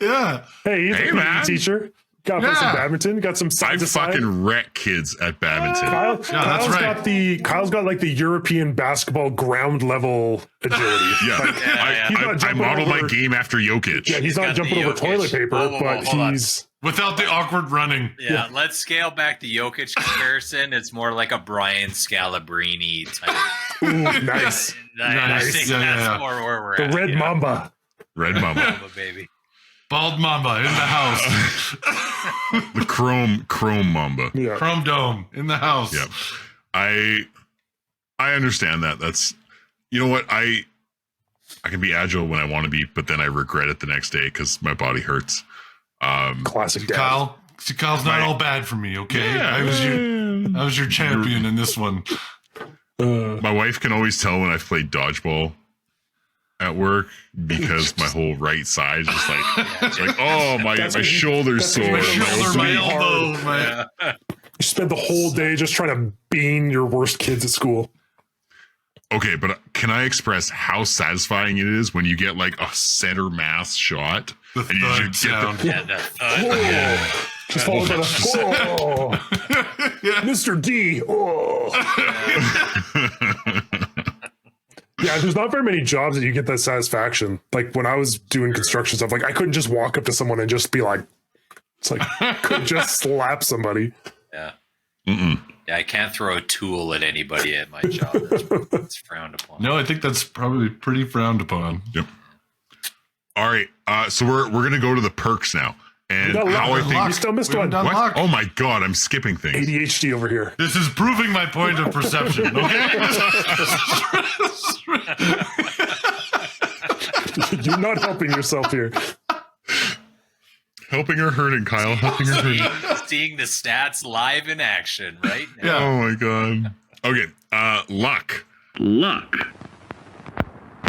yeah. Hey, he's a PE man. teacher. Got to play some badminton. Got some I side to side. fucking wreck kids at badminton. that's right. Kyle's got like the European basketball ground level agility. I model my game after Jokic. Yeah, he's not jumping over toilet paper, but he's without the awkward running. Yeah, let's scale back the Jokic comparison. It's more like a Brian Scalabrine type. ooh, nice. I think that's more where we're The at. Red Mamba. Red Mama. Mamba, baby. Bald Mamba in the house. The chrome Mamba. Yeah. Chrome Dome in the house. Yep. I understand that. That's, you know what? I can be agile when I want to be, but then I regret it the next day because my body hurts. Classic dad. Kyle's not all bad for me, okay? Yeah. I was your champion in this one. My wife can always tell when I've played dodgeball at work because my whole right side is just like, it's like, oh, my shoulder's sore. My shoulder, my elbow. You spend the whole day just trying to bean your worst kids at school. Okay, but can I express how satisfying it is when you get like a center mass shot The and you thud just get sound. Just followed by the Mr. D. Yeah, there's not very many jobs that you get that satisfaction. Like when I was doing construction stuff, like I couldn't just walk up to someone and just be like, it's like, could just slap somebody. Yeah. Mm-mm. Yeah, I can't throw a tool at anybody at my job. That's frowned upon. No, I think that's probably pretty frowned upon. Yep. All right, so we're gonna go to the perks now, and how I think You still missed We one. haven't done luck. Oh my god, I'm skipping things. ADHD over here. This is proving my point of perception, okay? You're not helping yourself here. Helping or hurting, Kyle? Helping or hurting? Seeing the stats live in action right now. Yeah. Oh my god. Okay, luck. Luck.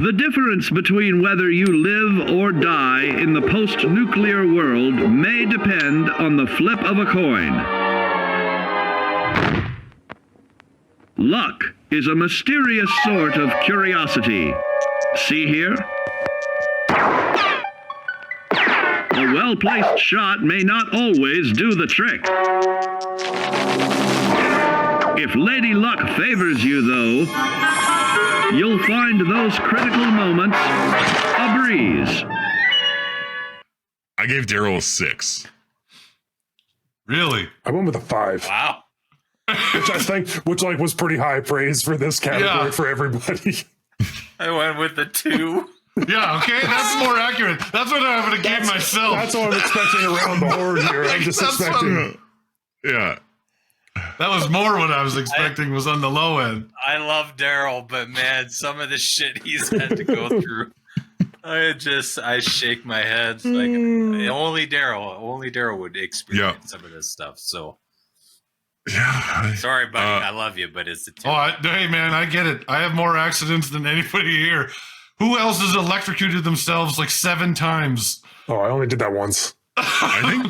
The difference between whether you live or die in the post-nuclear world may depend on the flip of a coin. Luck is a mysterious sort of curiosity. See here? A well-placed shot may not always do the trick. If Lady Luck favors you, though, you'll find those critical moments a breeze. I gave Daryl a 6. Really? I went with a 5, Wow. which was pretty high praise for this category Yeah. for everybody. I went with the 2. Yeah, okay, that's more accurate. That's what I would have gave myself. That's what I'm expecting around the horn here. I'm just That's expecting. Yeah. That was more what I was expecting was on the low end. I love Daryl, but man, some of the shit he's had to go through. I shake my head. Like only Daryl would experience some of this stuff. So Yeah. sorry, buddy. I love you, but it's the 2. Hey, man, I get it. I have more accidents than anybody here. Who else has electrocuted themselves like 7 times? Oh, I only did that once. I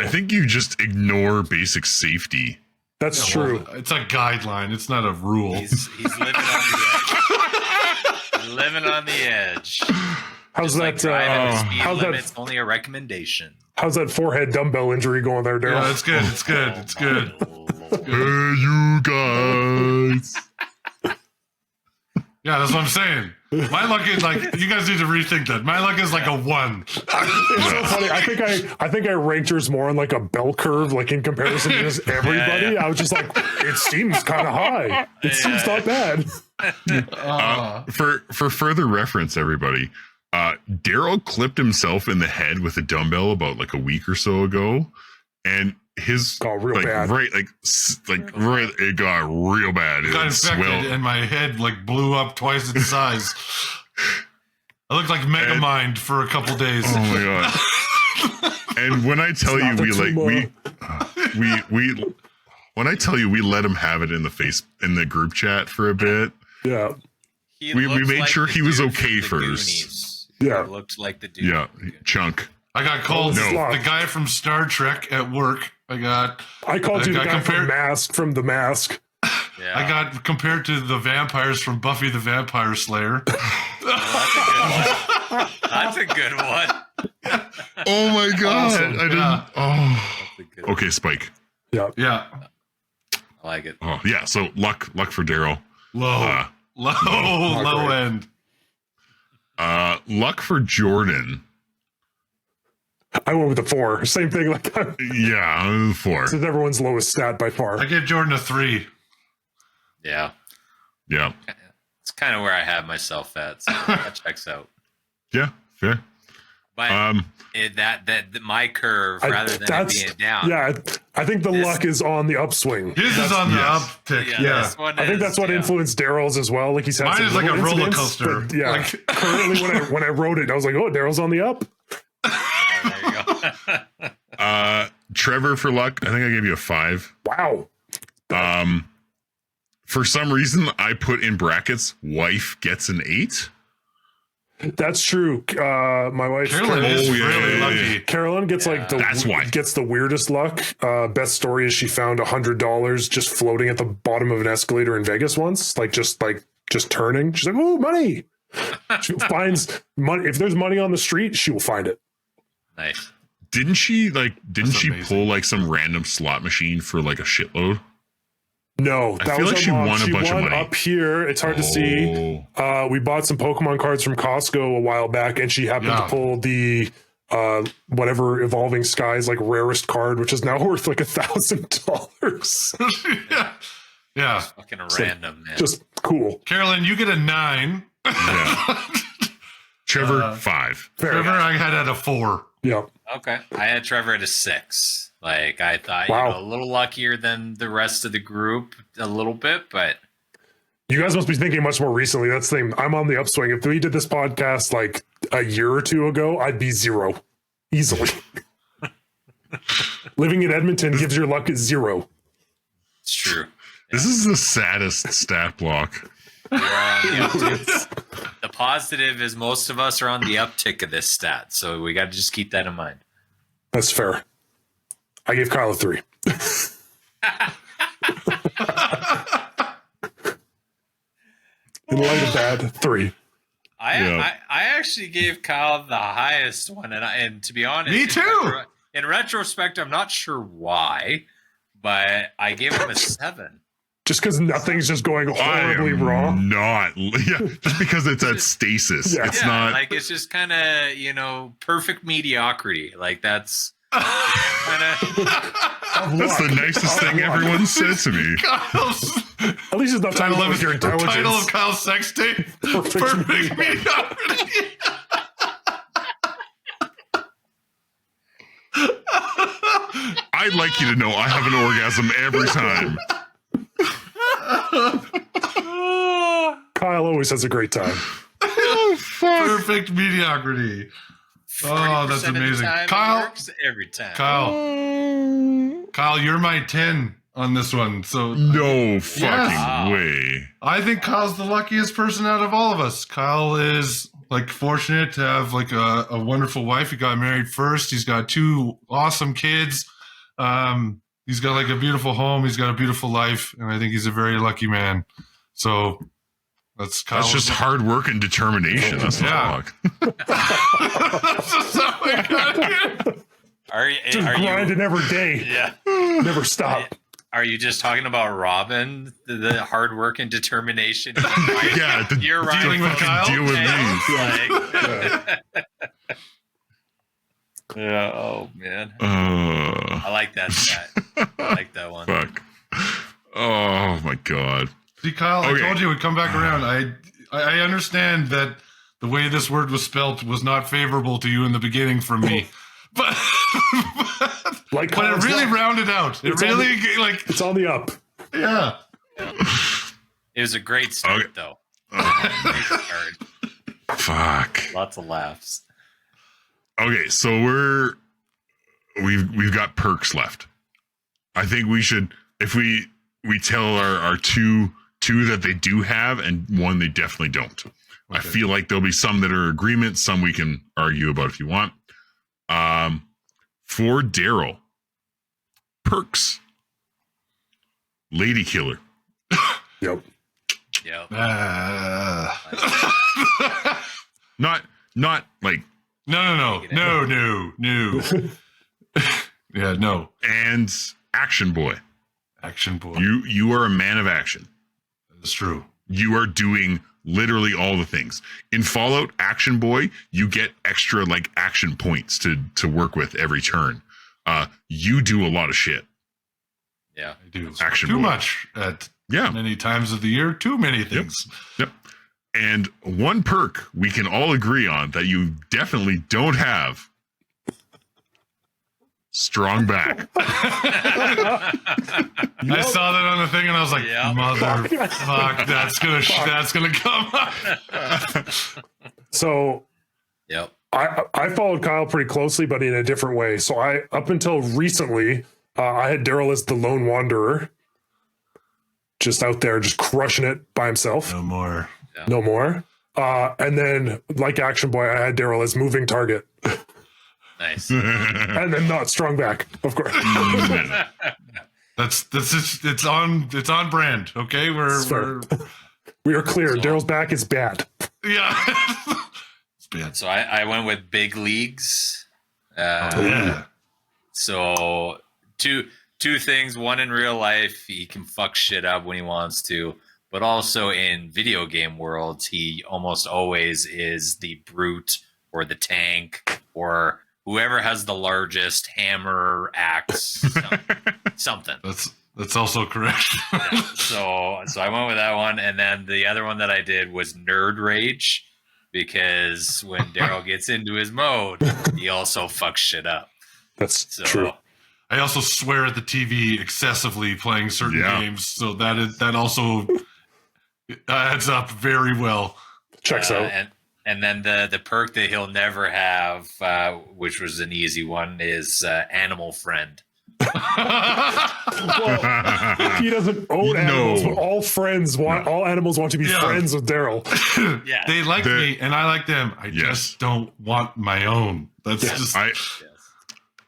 think you just ignore basic safety. That's true. Well, it's a guideline. It's not a rule. He's living on the edge. Living on the edge. How's Like that? driving the speed how's limit's that? only a recommendation. How's that forehead dumbbell injury going there, Daryl? Yeah, it's good. It's good. It's good. Hey, you guys. Yeah, that's what I'm saying. My luck is like you guys need to rethink that. My luck is like a 1. It's so funny. I think I ranked yours more on like a bell curve, like in comparison to just everybody. Yeah. I was just like, it seems kind of high. It seems not bad. For further reference, everybody, Daryl clipped himself in the head with a dumbbell about like a week or so ago, and his Real like bad. right it got real bad. It got infected swelled. and my head like blew up twice its size. I looked like Megamind for a couple days. Oh my god! And when I tell you when I tell you we let him have it in the group chat for a bit. Yeah. We looks made sure the he was dude okay from the first. Goonies. Yeah. He looked like the dude. Yeah, Chunk. I got called No. the guy from Star Trek at work. I called you the guy from The Mask. Yeah. I got compared to the vampires from Buffy the Vampire Slayer. That's a good one. Oh my god! Awesome. I didn't. Yeah. Oh. That's a good one. Okay, Spike. Yeah. Yeah. I like it. Oh yeah. So luck for Daryl. Low. Low great. end. Luck for Jordan. I went with a 4. Same thing. Like, Yeah, 4. this is everyone's lowest stat by far. I gave Jordan a 3. Yeah. Yeah. It's kind of where I have myself at. So that checks out. Yeah. Fair. But my curve, rather than it being down. Yeah, I think the luck is on the upswing. His is on the yes. uptick. Yeah, Yeah. this one I think that's what influenced Daryl's as well. Like he's had Mine some is like a little roller incidents, coaster. but yeah, Like- currently when I wrote it, I was like, oh, Daryl's on the up. There you go. Trevor for luck. I think I gave you a 5. Wow. For some reason, I put in brackets. Wife gets an 8. That's true. My wife Carolyn is Oh, yeah, really yeah, lucky. yeah. Carolyn gets like That's why. gets the weirdest luck. Best story is she found $100 just floating at the bottom of an escalator in Vegas once, just turning. She's like, "Oh, money!" She finds money. If there's money on the street, she will find it. Nice. Didn't she amazing. pull like some random slot machine for like a shitload? No, I that feel was like her she mom. won a bunch of money. Up here. It's hard to see. We bought some Pokemon cards from Costco a while back, and she happened to pull the whatever Evolving Skies like rarest card, which is now worth like $1,000. Yeah. Yeah. Fucking random, man. Just cool. Carolyn, you get a 9. Yeah. Trevor 5. Fair. Trevor, I had at a 4. Yeah. Okay. I had Trevor at a 6. Like, I thought, Wow. a little luckier than the rest of the group a little bit, but You guys must be thinking much more recently. That's the thing. I'm on the upswing. If we did this podcast like a year or two ago, I'd be 0 easily. Living in Edmonton gives your luck at 0. it's true. This is the saddest stat block. We're on the uptick. The positive is most of us are on the uptick of this stat, so we got to just keep that in mind. That's fair. I gave Kyle a 3. In light of that, 3. Yeah. I actually gave Kyle the highest one, and to be honest, Me too. In retrospect, I'm not sure why, but I gave him a 7. Just because nothing's just going horribly wrong. Not, yeah, just because it's at stasis. Yeah. It's not. like it's just kind of perfect mediocrity. Like that's kind of That's the nicest thing everyone said to me. Kyle's At least it's not time to title with your of, intelligence. title of Kyle's sex tape. Perfect mediocrity. I'd like you to know I have an orgasm every time. Kyle always has a great time. Oh, fuck. Perfect mediocrity. Oh, that's 40% of the amazing. time it Kyle, works every time. Kyle, you're my 10 on this one. So No fucking Yes. way. I think Kyle's the luckiest person out of all of us. Kyle is like fortunate to have like a wonderful wife. He got married first. He's got 2 awesome kids. He's got like a beautiful home. He's got a beautiful life, and I think he's a very lucky man. So that's Kyle's. That's just hard work and determination. That's not Yeah. luck. That's just how I got here. Just grinding every day. Yeah. Never stop. Are you just talking about Robin, the hard work and determination? Yeah, You're right. dealing with Kyle? Deal with me. Yeah. Oh man, Uh, I like that stat. I like that one. fuck. Oh my god. See, Kyle, Okay. I told you we'd come back around. I understand that the way this word was spelt was not favorable to you in the beginning from me. But Like but it Kyle's really luck. rounded out. It It's on really like It's on the up. yeah. It was a great start, Okay. though. Great start. Fuck. Lots of laughs. Okay, so we've got perks left. I think we should, if we tell our two that they do have and one they definitely don't. I Okay. feel like there'll be some that are agreements, some we can argue about if you want. For Daryl, perks, lady killer. Yep. Yep. Not like, No. Yeah, no. and action boy. Action boy. You are a man of action. That's true. You are doing literally all the things. In Fallout, Action Boy, you get extra like action points to work with every turn. You do a lot of shit. Yeah. I do. Action Too boy. much at Yeah. many times of the year. Too many things. Yep. And one perk we can all agree on that you definitely don't have. Strong back. I saw that on the thing and I was like, Yeah. motherfuck, that's gonna come up. So Yep. I followed Kyle pretty closely, but in a different way. So up until recently, I had Daryl as the lone wanderer, just out there, just crushing it by himself. No more. No more. And then, like Action Boy, I had Daryl as moving target, Nice. and then not strong back, of course. That's just, it's on brand. Okay, It's fair. We are clear. Daryl's back is bad. yeah. It's bad. So I went with big leagues. Yeah. So two things. One, in real life, he can fuck shit up when he wants to, but also in video game worlds, he almost always is the brute or the tank or whoever has the largest hammer, axe, something. That's also correct. So I went with that one, and then the other one that I did was Nerd Rage, because when Daryl gets into his mode, he also fucks shit up. That's So true. I also swear at the TV excessively playing certain games, so that also adds up very well. Checks out. And then the perk that he'll never have, which was an easy one, is Animal Friend. Well, he doesn't own animals, but all animals want to be friends with Daryl. Yeah, They like me and I like them. I just don't want my own. That's just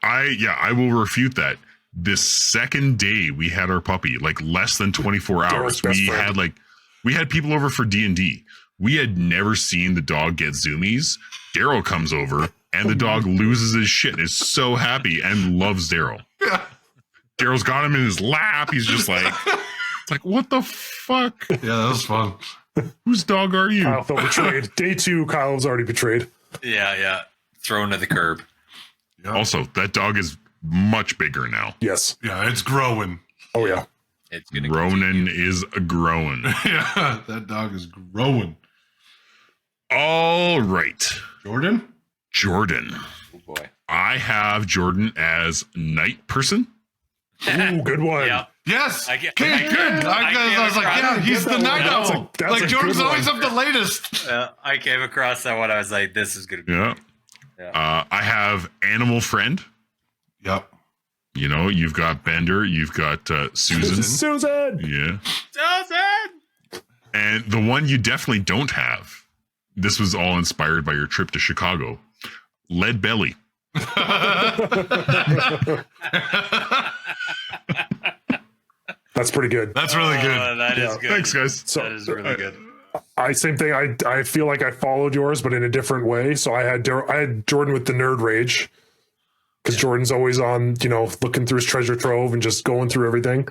I will refute that. The second day we had our puppy, like less than 24 hours, we had people over for D&D. We had never seen the dog get zoomies. Daryl comes over and the dog loses his shit and is so happy and loves Daryl. Yeah. Daryl's got him in his lap. He's just like, It's like, what the fuck? Yeah, that was fun. Whose dog are you? Kyle felt betrayed. Day 2, Kyle was already betrayed. Yeah. Thrown to the curb. Yep. Also, that dog is much bigger now. Yes. Yeah, it's growing. Oh, yeah. It's gonna Ronan continue. is growing. Yeah, that dog is growing. All right. Jordan? Jordan. Oh boy. I have Jordan as night person. Ooh, good one. Yeah. Yes. I get- Okay, I good. get- I was like, I yeah, get he's that the one. night That's owl. that's Like a Jordan's good always one. up the latest. I came across that one. I was like, this is gonna be. Yeah. I have animal friend. Yep. You know, you've got Bender, you've got Susan. Susan. Yeah. Susan! And the one you definitely don't have, this was all inspired by your trip to Chicago, Lead Belly. That's pretty good. That's really good. That is Yeah. good. Thanks, guys. So That is really good. same thing. I feel like I followed yours, but in a different way. So I had Jordan with the nerd rage, because Jordan's always on, looking through his treasure trove and just going through everything.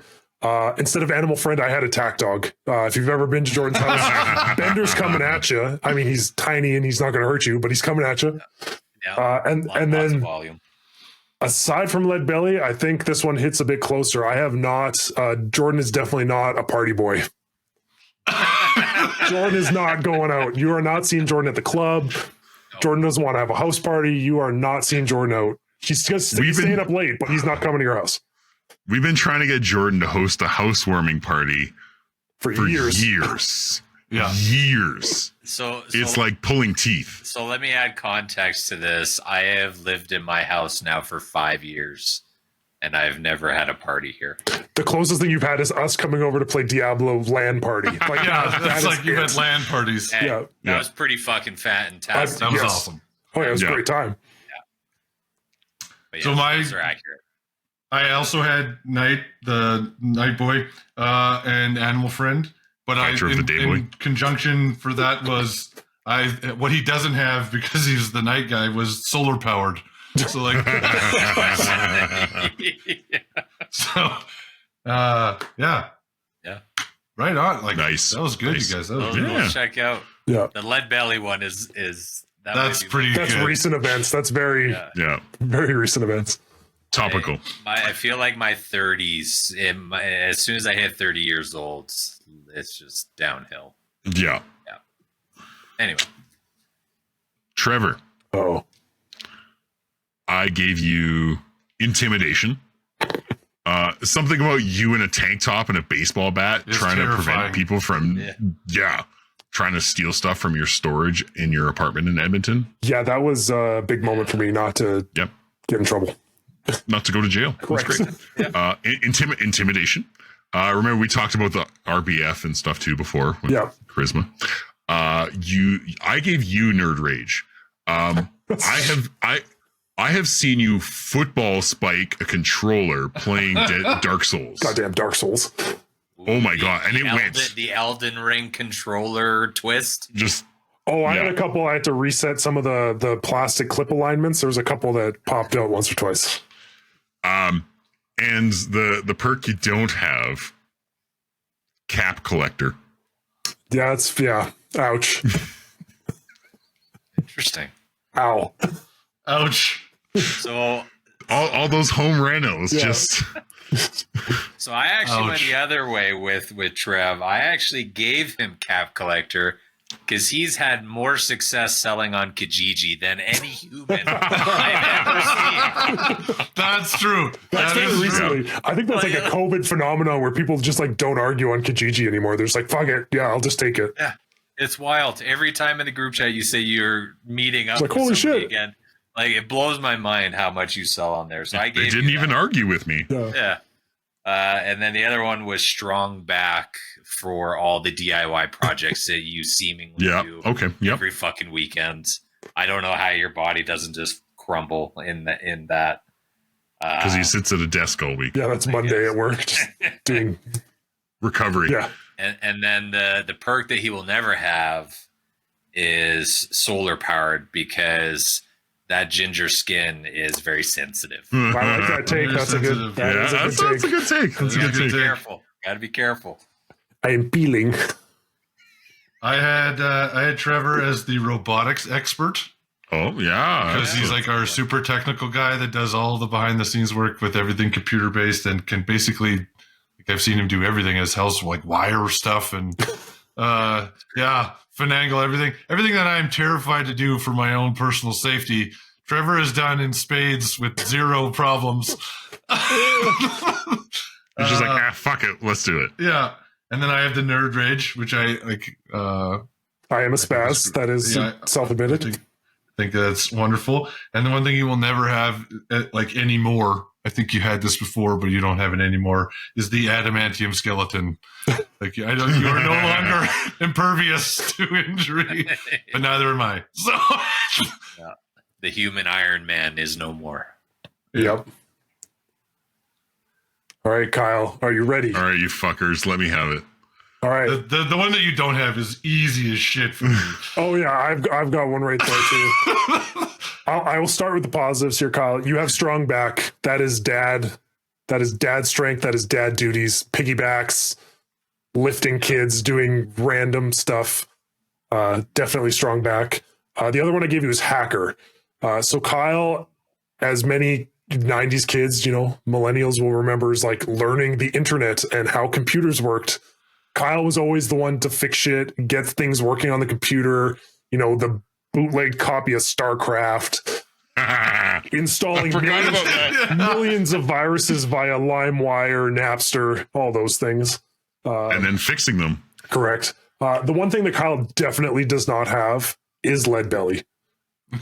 Instead of animal friend, I had attack dog. If you've ever been to Jordan's house, Bender's coming at you. I mean, he's tiny and he's not going to hurt you, but he's coming at you. Yeah. And Lots of then volume. aside from Lead Belly, I think this one hits a bit closer. I have not. Jordan is definitely not a party boy. Jordan is not going out. You are not seeing Jordan at the club. Jordan doesn't want to have a house party. You are not seeing Jordan out. He's just staying up late, but he's not coming to your house. We've been trying to get Jordan to host a housewarming party For for years. Yeah. Years. So It's like pulling teeth. So let me add context to this. I have lived in my house now for 5 years, and I've never had a party here. The closest thing you've had is us coming over to play Diablo LAN party. Like, Yeah, that that's is like you it. had LAN parties. And Yeah. that Yeah. was pretty fucking fantastic. That was Yes. awesome. Oh yeah, it was a Yeah. great time. But So my- those are accurate. I also had the night boy, and animal friend. But Picture of the day boy. in conjunction for that was what he doesn't have, because he's the night guy, was solar powered. So like, so yeah. Right on. Like, Nice. that was good, Nice. you guys. That was Those good. Yeah. we'll check out. Yeah. The Lead Belly one is that That's might be- pretty That's good. recent events. That's very, Yeah. Yeah. very recent events. Topical. I feel like my 30s. As soon as I hit 30 years old, it's just downhill. Yeah. Anyway, Trevor, Oh, I gave you intimidation. Something about you in a tank top and a baseball bat It's trying to terrifying. prevent people from, trying to steal stuff from your storage in your apartment in Edmonton. yeah, that was a big moment for me not to Yep. get in trouble. Not to go to jail. That's Correct. great. Intimidation. Remember we talked about the RBF and stuff too before. With Yeah. Charisma. I gave you nerd rage. I have seen you football spike a controller playing Dark Souls. Goddamn Dark Souls. Oh my God. And it went the Elden Ring controller twist. just, Oh, I had Yeah. a couple. I had to reset some of the plastic clip alignments. There was a couple that popped out once or twice. and the perk you don't have, cap collector. Yeah, ouch. Interesting. Ow. Ouch. So All those home renos Yeah. just So I actually went Ouch. the other way with Trev. I actually gave him Cap Collector because he's had more success selling on Kijiji than any human I've ever seen. That's true. That's That very is true. recently. I think that's like a COVID phenomenon where people just like don't argue on Kijiji anymore. They're just like, fuck it. Yeah, I'll just take it. It's wild. Every time in the group chat you say you're meeting up It's like, with holy somebody shit. again, like it blows my mind how much you sell on there. So I they gave didn't you even that. argue with me. Yeah. Yeah. And then the other one was Strong Back for all the DIY projects that you seemingly Yeah. do Okay. Yep. every fucking weekend. I don't know how your body doesn't just crumble in that. Because he sits at a desk all week. Yeah, that's Monday at work. Just doing, Recovery. yeah. And then the perk that he will never have is solar powered because that ginger skin is very sensitive. I like that take. Very That's a good, sensitive. that Yeah, is a that's good a take. good take. That's a Yeah, good good take. take. Careful. Gotta be careful. I am peeling. I had Trevor as the robotics expert Oh yeah, because he's like our super technical guy that does all the behind the scenes work with everything computer based and can basically, like, I've seen him do everything in his house, like wire stuff and finagle everything that I am terrified to do for my own personal safety. Trevor has done in spades with zero problems. It's just like, fuck it, let's do it. Yeah. And then I have the nerd rage, which I like. I am a spaz. That is self-admitted. I think that's wonderful. And the one thing you will never have, like, anymore, I think you had this before, but you don't have it anymore, is the adamantium skeleton. Like, you are no longer impervious to injury, but neither am I. So, the human Iron Man is no more. Yep. All right, Kyle, are you ready? All right, you fuckers, let me have it. All right. The one that you don't have is easy as shit for me. Oh yeah, I've got one right there too. I will start with the positives here, Kyle. You have strong back. That is dad. That is dad strength. That is dad duties. Piggybacks, lifting kids, doing random stuff. Definitely strong back. The other one I gave you is hacker. So Kyle, as many 90s kids, millennials will remember, is like learning the internet and how computers worked. Kyle was always the one to fix shit, get things working on the computer, the bootleg copy of StarCraft, installing millions of viruses via LimeWire, Napster, all those things. And then fixing them. Correct. The one thing that Kyle definitely does not have is lead belly.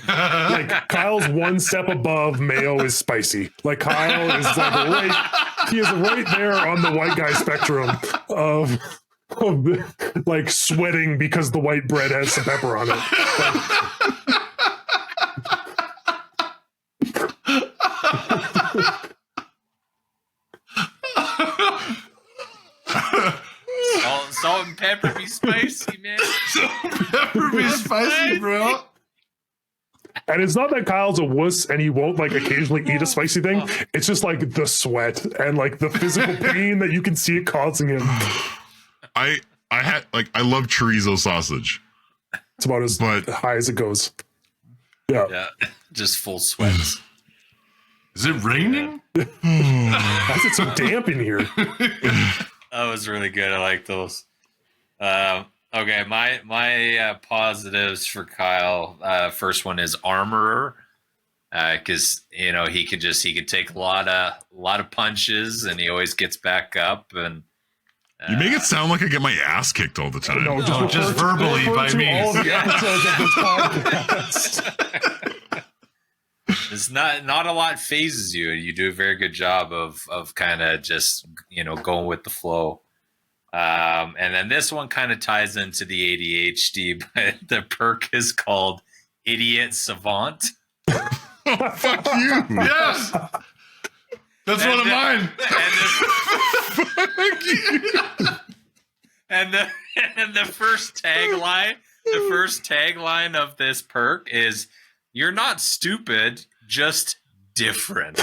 Like, Kyle's one step above mayo is spicy. Like, Kyle is he is right there on the white guy spectrum of like sweating because the white bread has some pepper on it. Salt and pepper be spicy, man. Salt and pepper be spicy, bro. And it's not that Kyle's a wuss and he won't like occasionally eat a spicy thing. It's just like the sweat and like the physical pain that you can see it causing him. I love chorizo sausage. It's about as high as it goes. Yeah. Just full sweats. Is it raining? Why is it so damp in here? That was really good. I like those. Okay, my positives for Kyle. First one is armorer, because he could take a lot of punches and he always gets back up. And you make it sound like I get my ass kicked all the time. No, just verbally by me. All the episodes of this podcast. It's not a lot phases you. You do a very good job of kind of just going with the flow. And then this one kind of ties into the ADHD, but the perk is called Idiot Savant. Fuck you. Yes. That's one of mine. And the first tagline of this perk is, "You're not stupid, just different."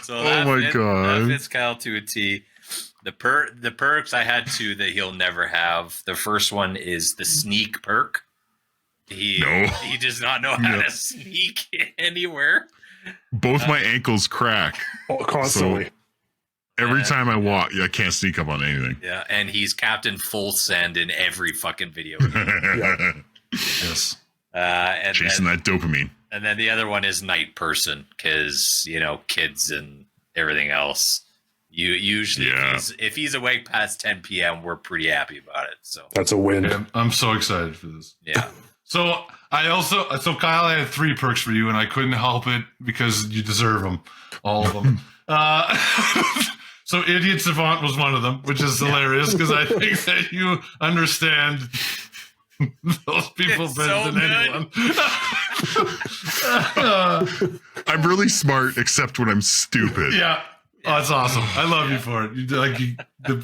So that fits Kyle to a T. The perks, I had two that he'll never have. The first one is the sneak perk. He does not know how to sneak anywhere. Both my ankles crack constantly. So every time I walk, I can't sneak up on anything. Yeah, and he's Captain Full Send in every fucking video game. Yes. And chasing that dopamine. And then the other one is night person, because kids and everything else. You usually, if he's awake past 10 p.m., we're pretty happy about it. So that's a win. Yeah, I'm so excited for this. Yeah. So Kyle, I had 3 perks for you, and I couldn't help it because you deserve them, all of them. So Idiot Savant was one of them, which is hilarious because I think that you understand those people better than anyone. I'm really smart, except when I'm stupid. Yeah. Oh, it's awesome. I love you for it.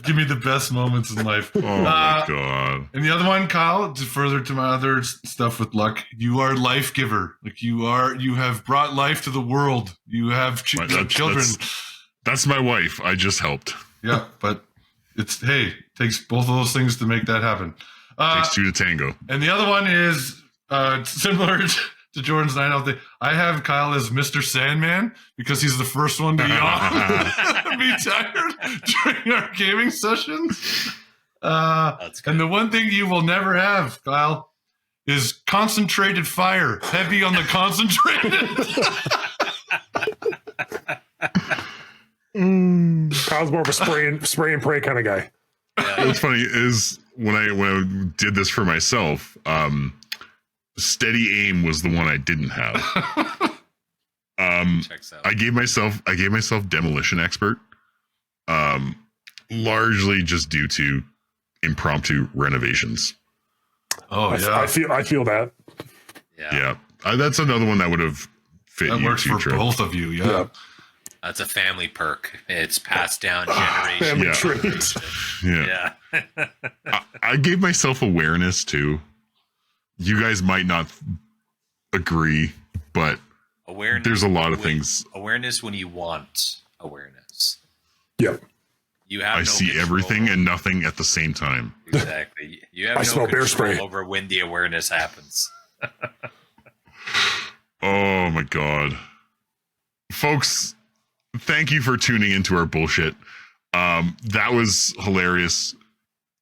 Give me the best moments in life. Oh my God. And the other one, Kyle, to further to my other stuff with luck, you are life giver. Like you have brought life to the world. You have children. That's my wife. I just helped. Yeah, but it takes both of those things to make that happen. Takes two to tango. And the other one is similar to Jordan's 9 thing. I have Kyle as Mr. Sandman because he's the first one to yawn, be tired during our gaming sessions. That's good. And the one thing you will never have, Kyle, is concentrated fire. Heavy on the concentrated. Kyle's more of a spray and pray kind of guy. What's funny is when I did this for myself, steady aim was the one I didn't have. Checks out. I gave myself demolition expert, largely just due to impromptu renovations. Oh yeah, I feel that. Yeah. That's another one that would have fit that you works too, for Trev. both of you. Yeah. That's a family perk. It's passed down generation. Family Yeah. trait. Yeah. Yeah. I gave myself awareness too. You guys might not agree, but Awareness. there's a lot of things. Awareness when you want awareness. Yep. You have. I no see control everything and nothing at the same time. Exactly. You have I no smell bear control spray. over when the awareness happens. Oh my God. Folks, thank you for tuning into our bullshit. That was hilarious.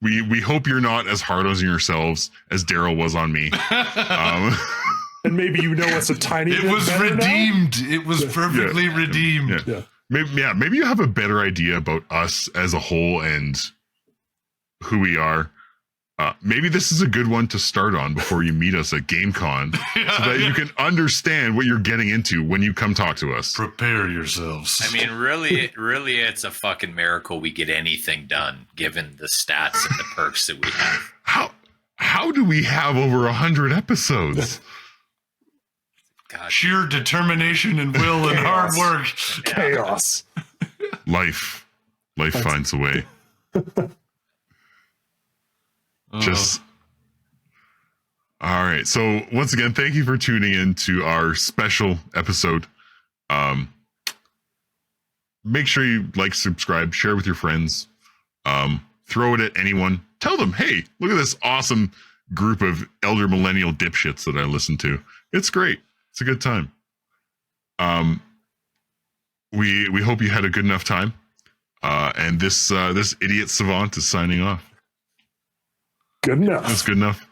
We hope you're not as hard on yourselves as Daryl was on me. And maybe it's a tiny It bit was better now? redeemed. It was perfectly redeemed. Yeah. Maybe you have a better idea about us as a whole and who we are. Maybe this is a good one to start on before you meet us at GameCon, so that you can understand what you're getting into when you come talk to us. Prepare yourselves. I mean, really, it's a fucking miracle we get anything done, given the stats and the perks that we have. How do we have over 100 episodes? God, sheer determination and will and hard work. Chaos. Life finds a way. Just all right. So once again, thank you for tuning in to our special episode. Make sure you like, subscribe, share with your friends. Throw it at anyone. Tell them, hey, look at this awesome group of elder millennial dipshits that I listen to. It's great. It's a good time. We hope you had a good enough time. And this idiot savant is signing off. Good enough. That's good enough.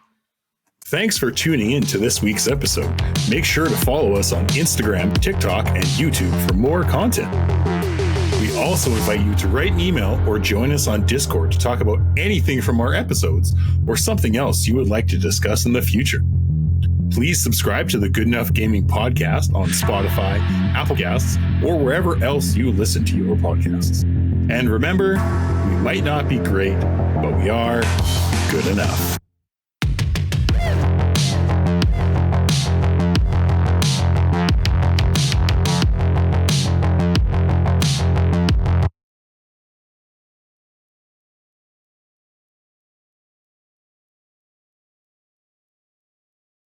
Thanks for tuning in to this week's episode. Make sure to follow us on Instagram, TikTok, and YouTube for more content. We also invite you to write an email or join us on Discord to talk about anything from our episodes or something else you would like to discuss in the future. Please subscribe to the Good Enough Gaming Podcast on Spotify, Apple Podcasts, or wherever else you listen to your podcasts. And remember, we might not be great, but we are good enough.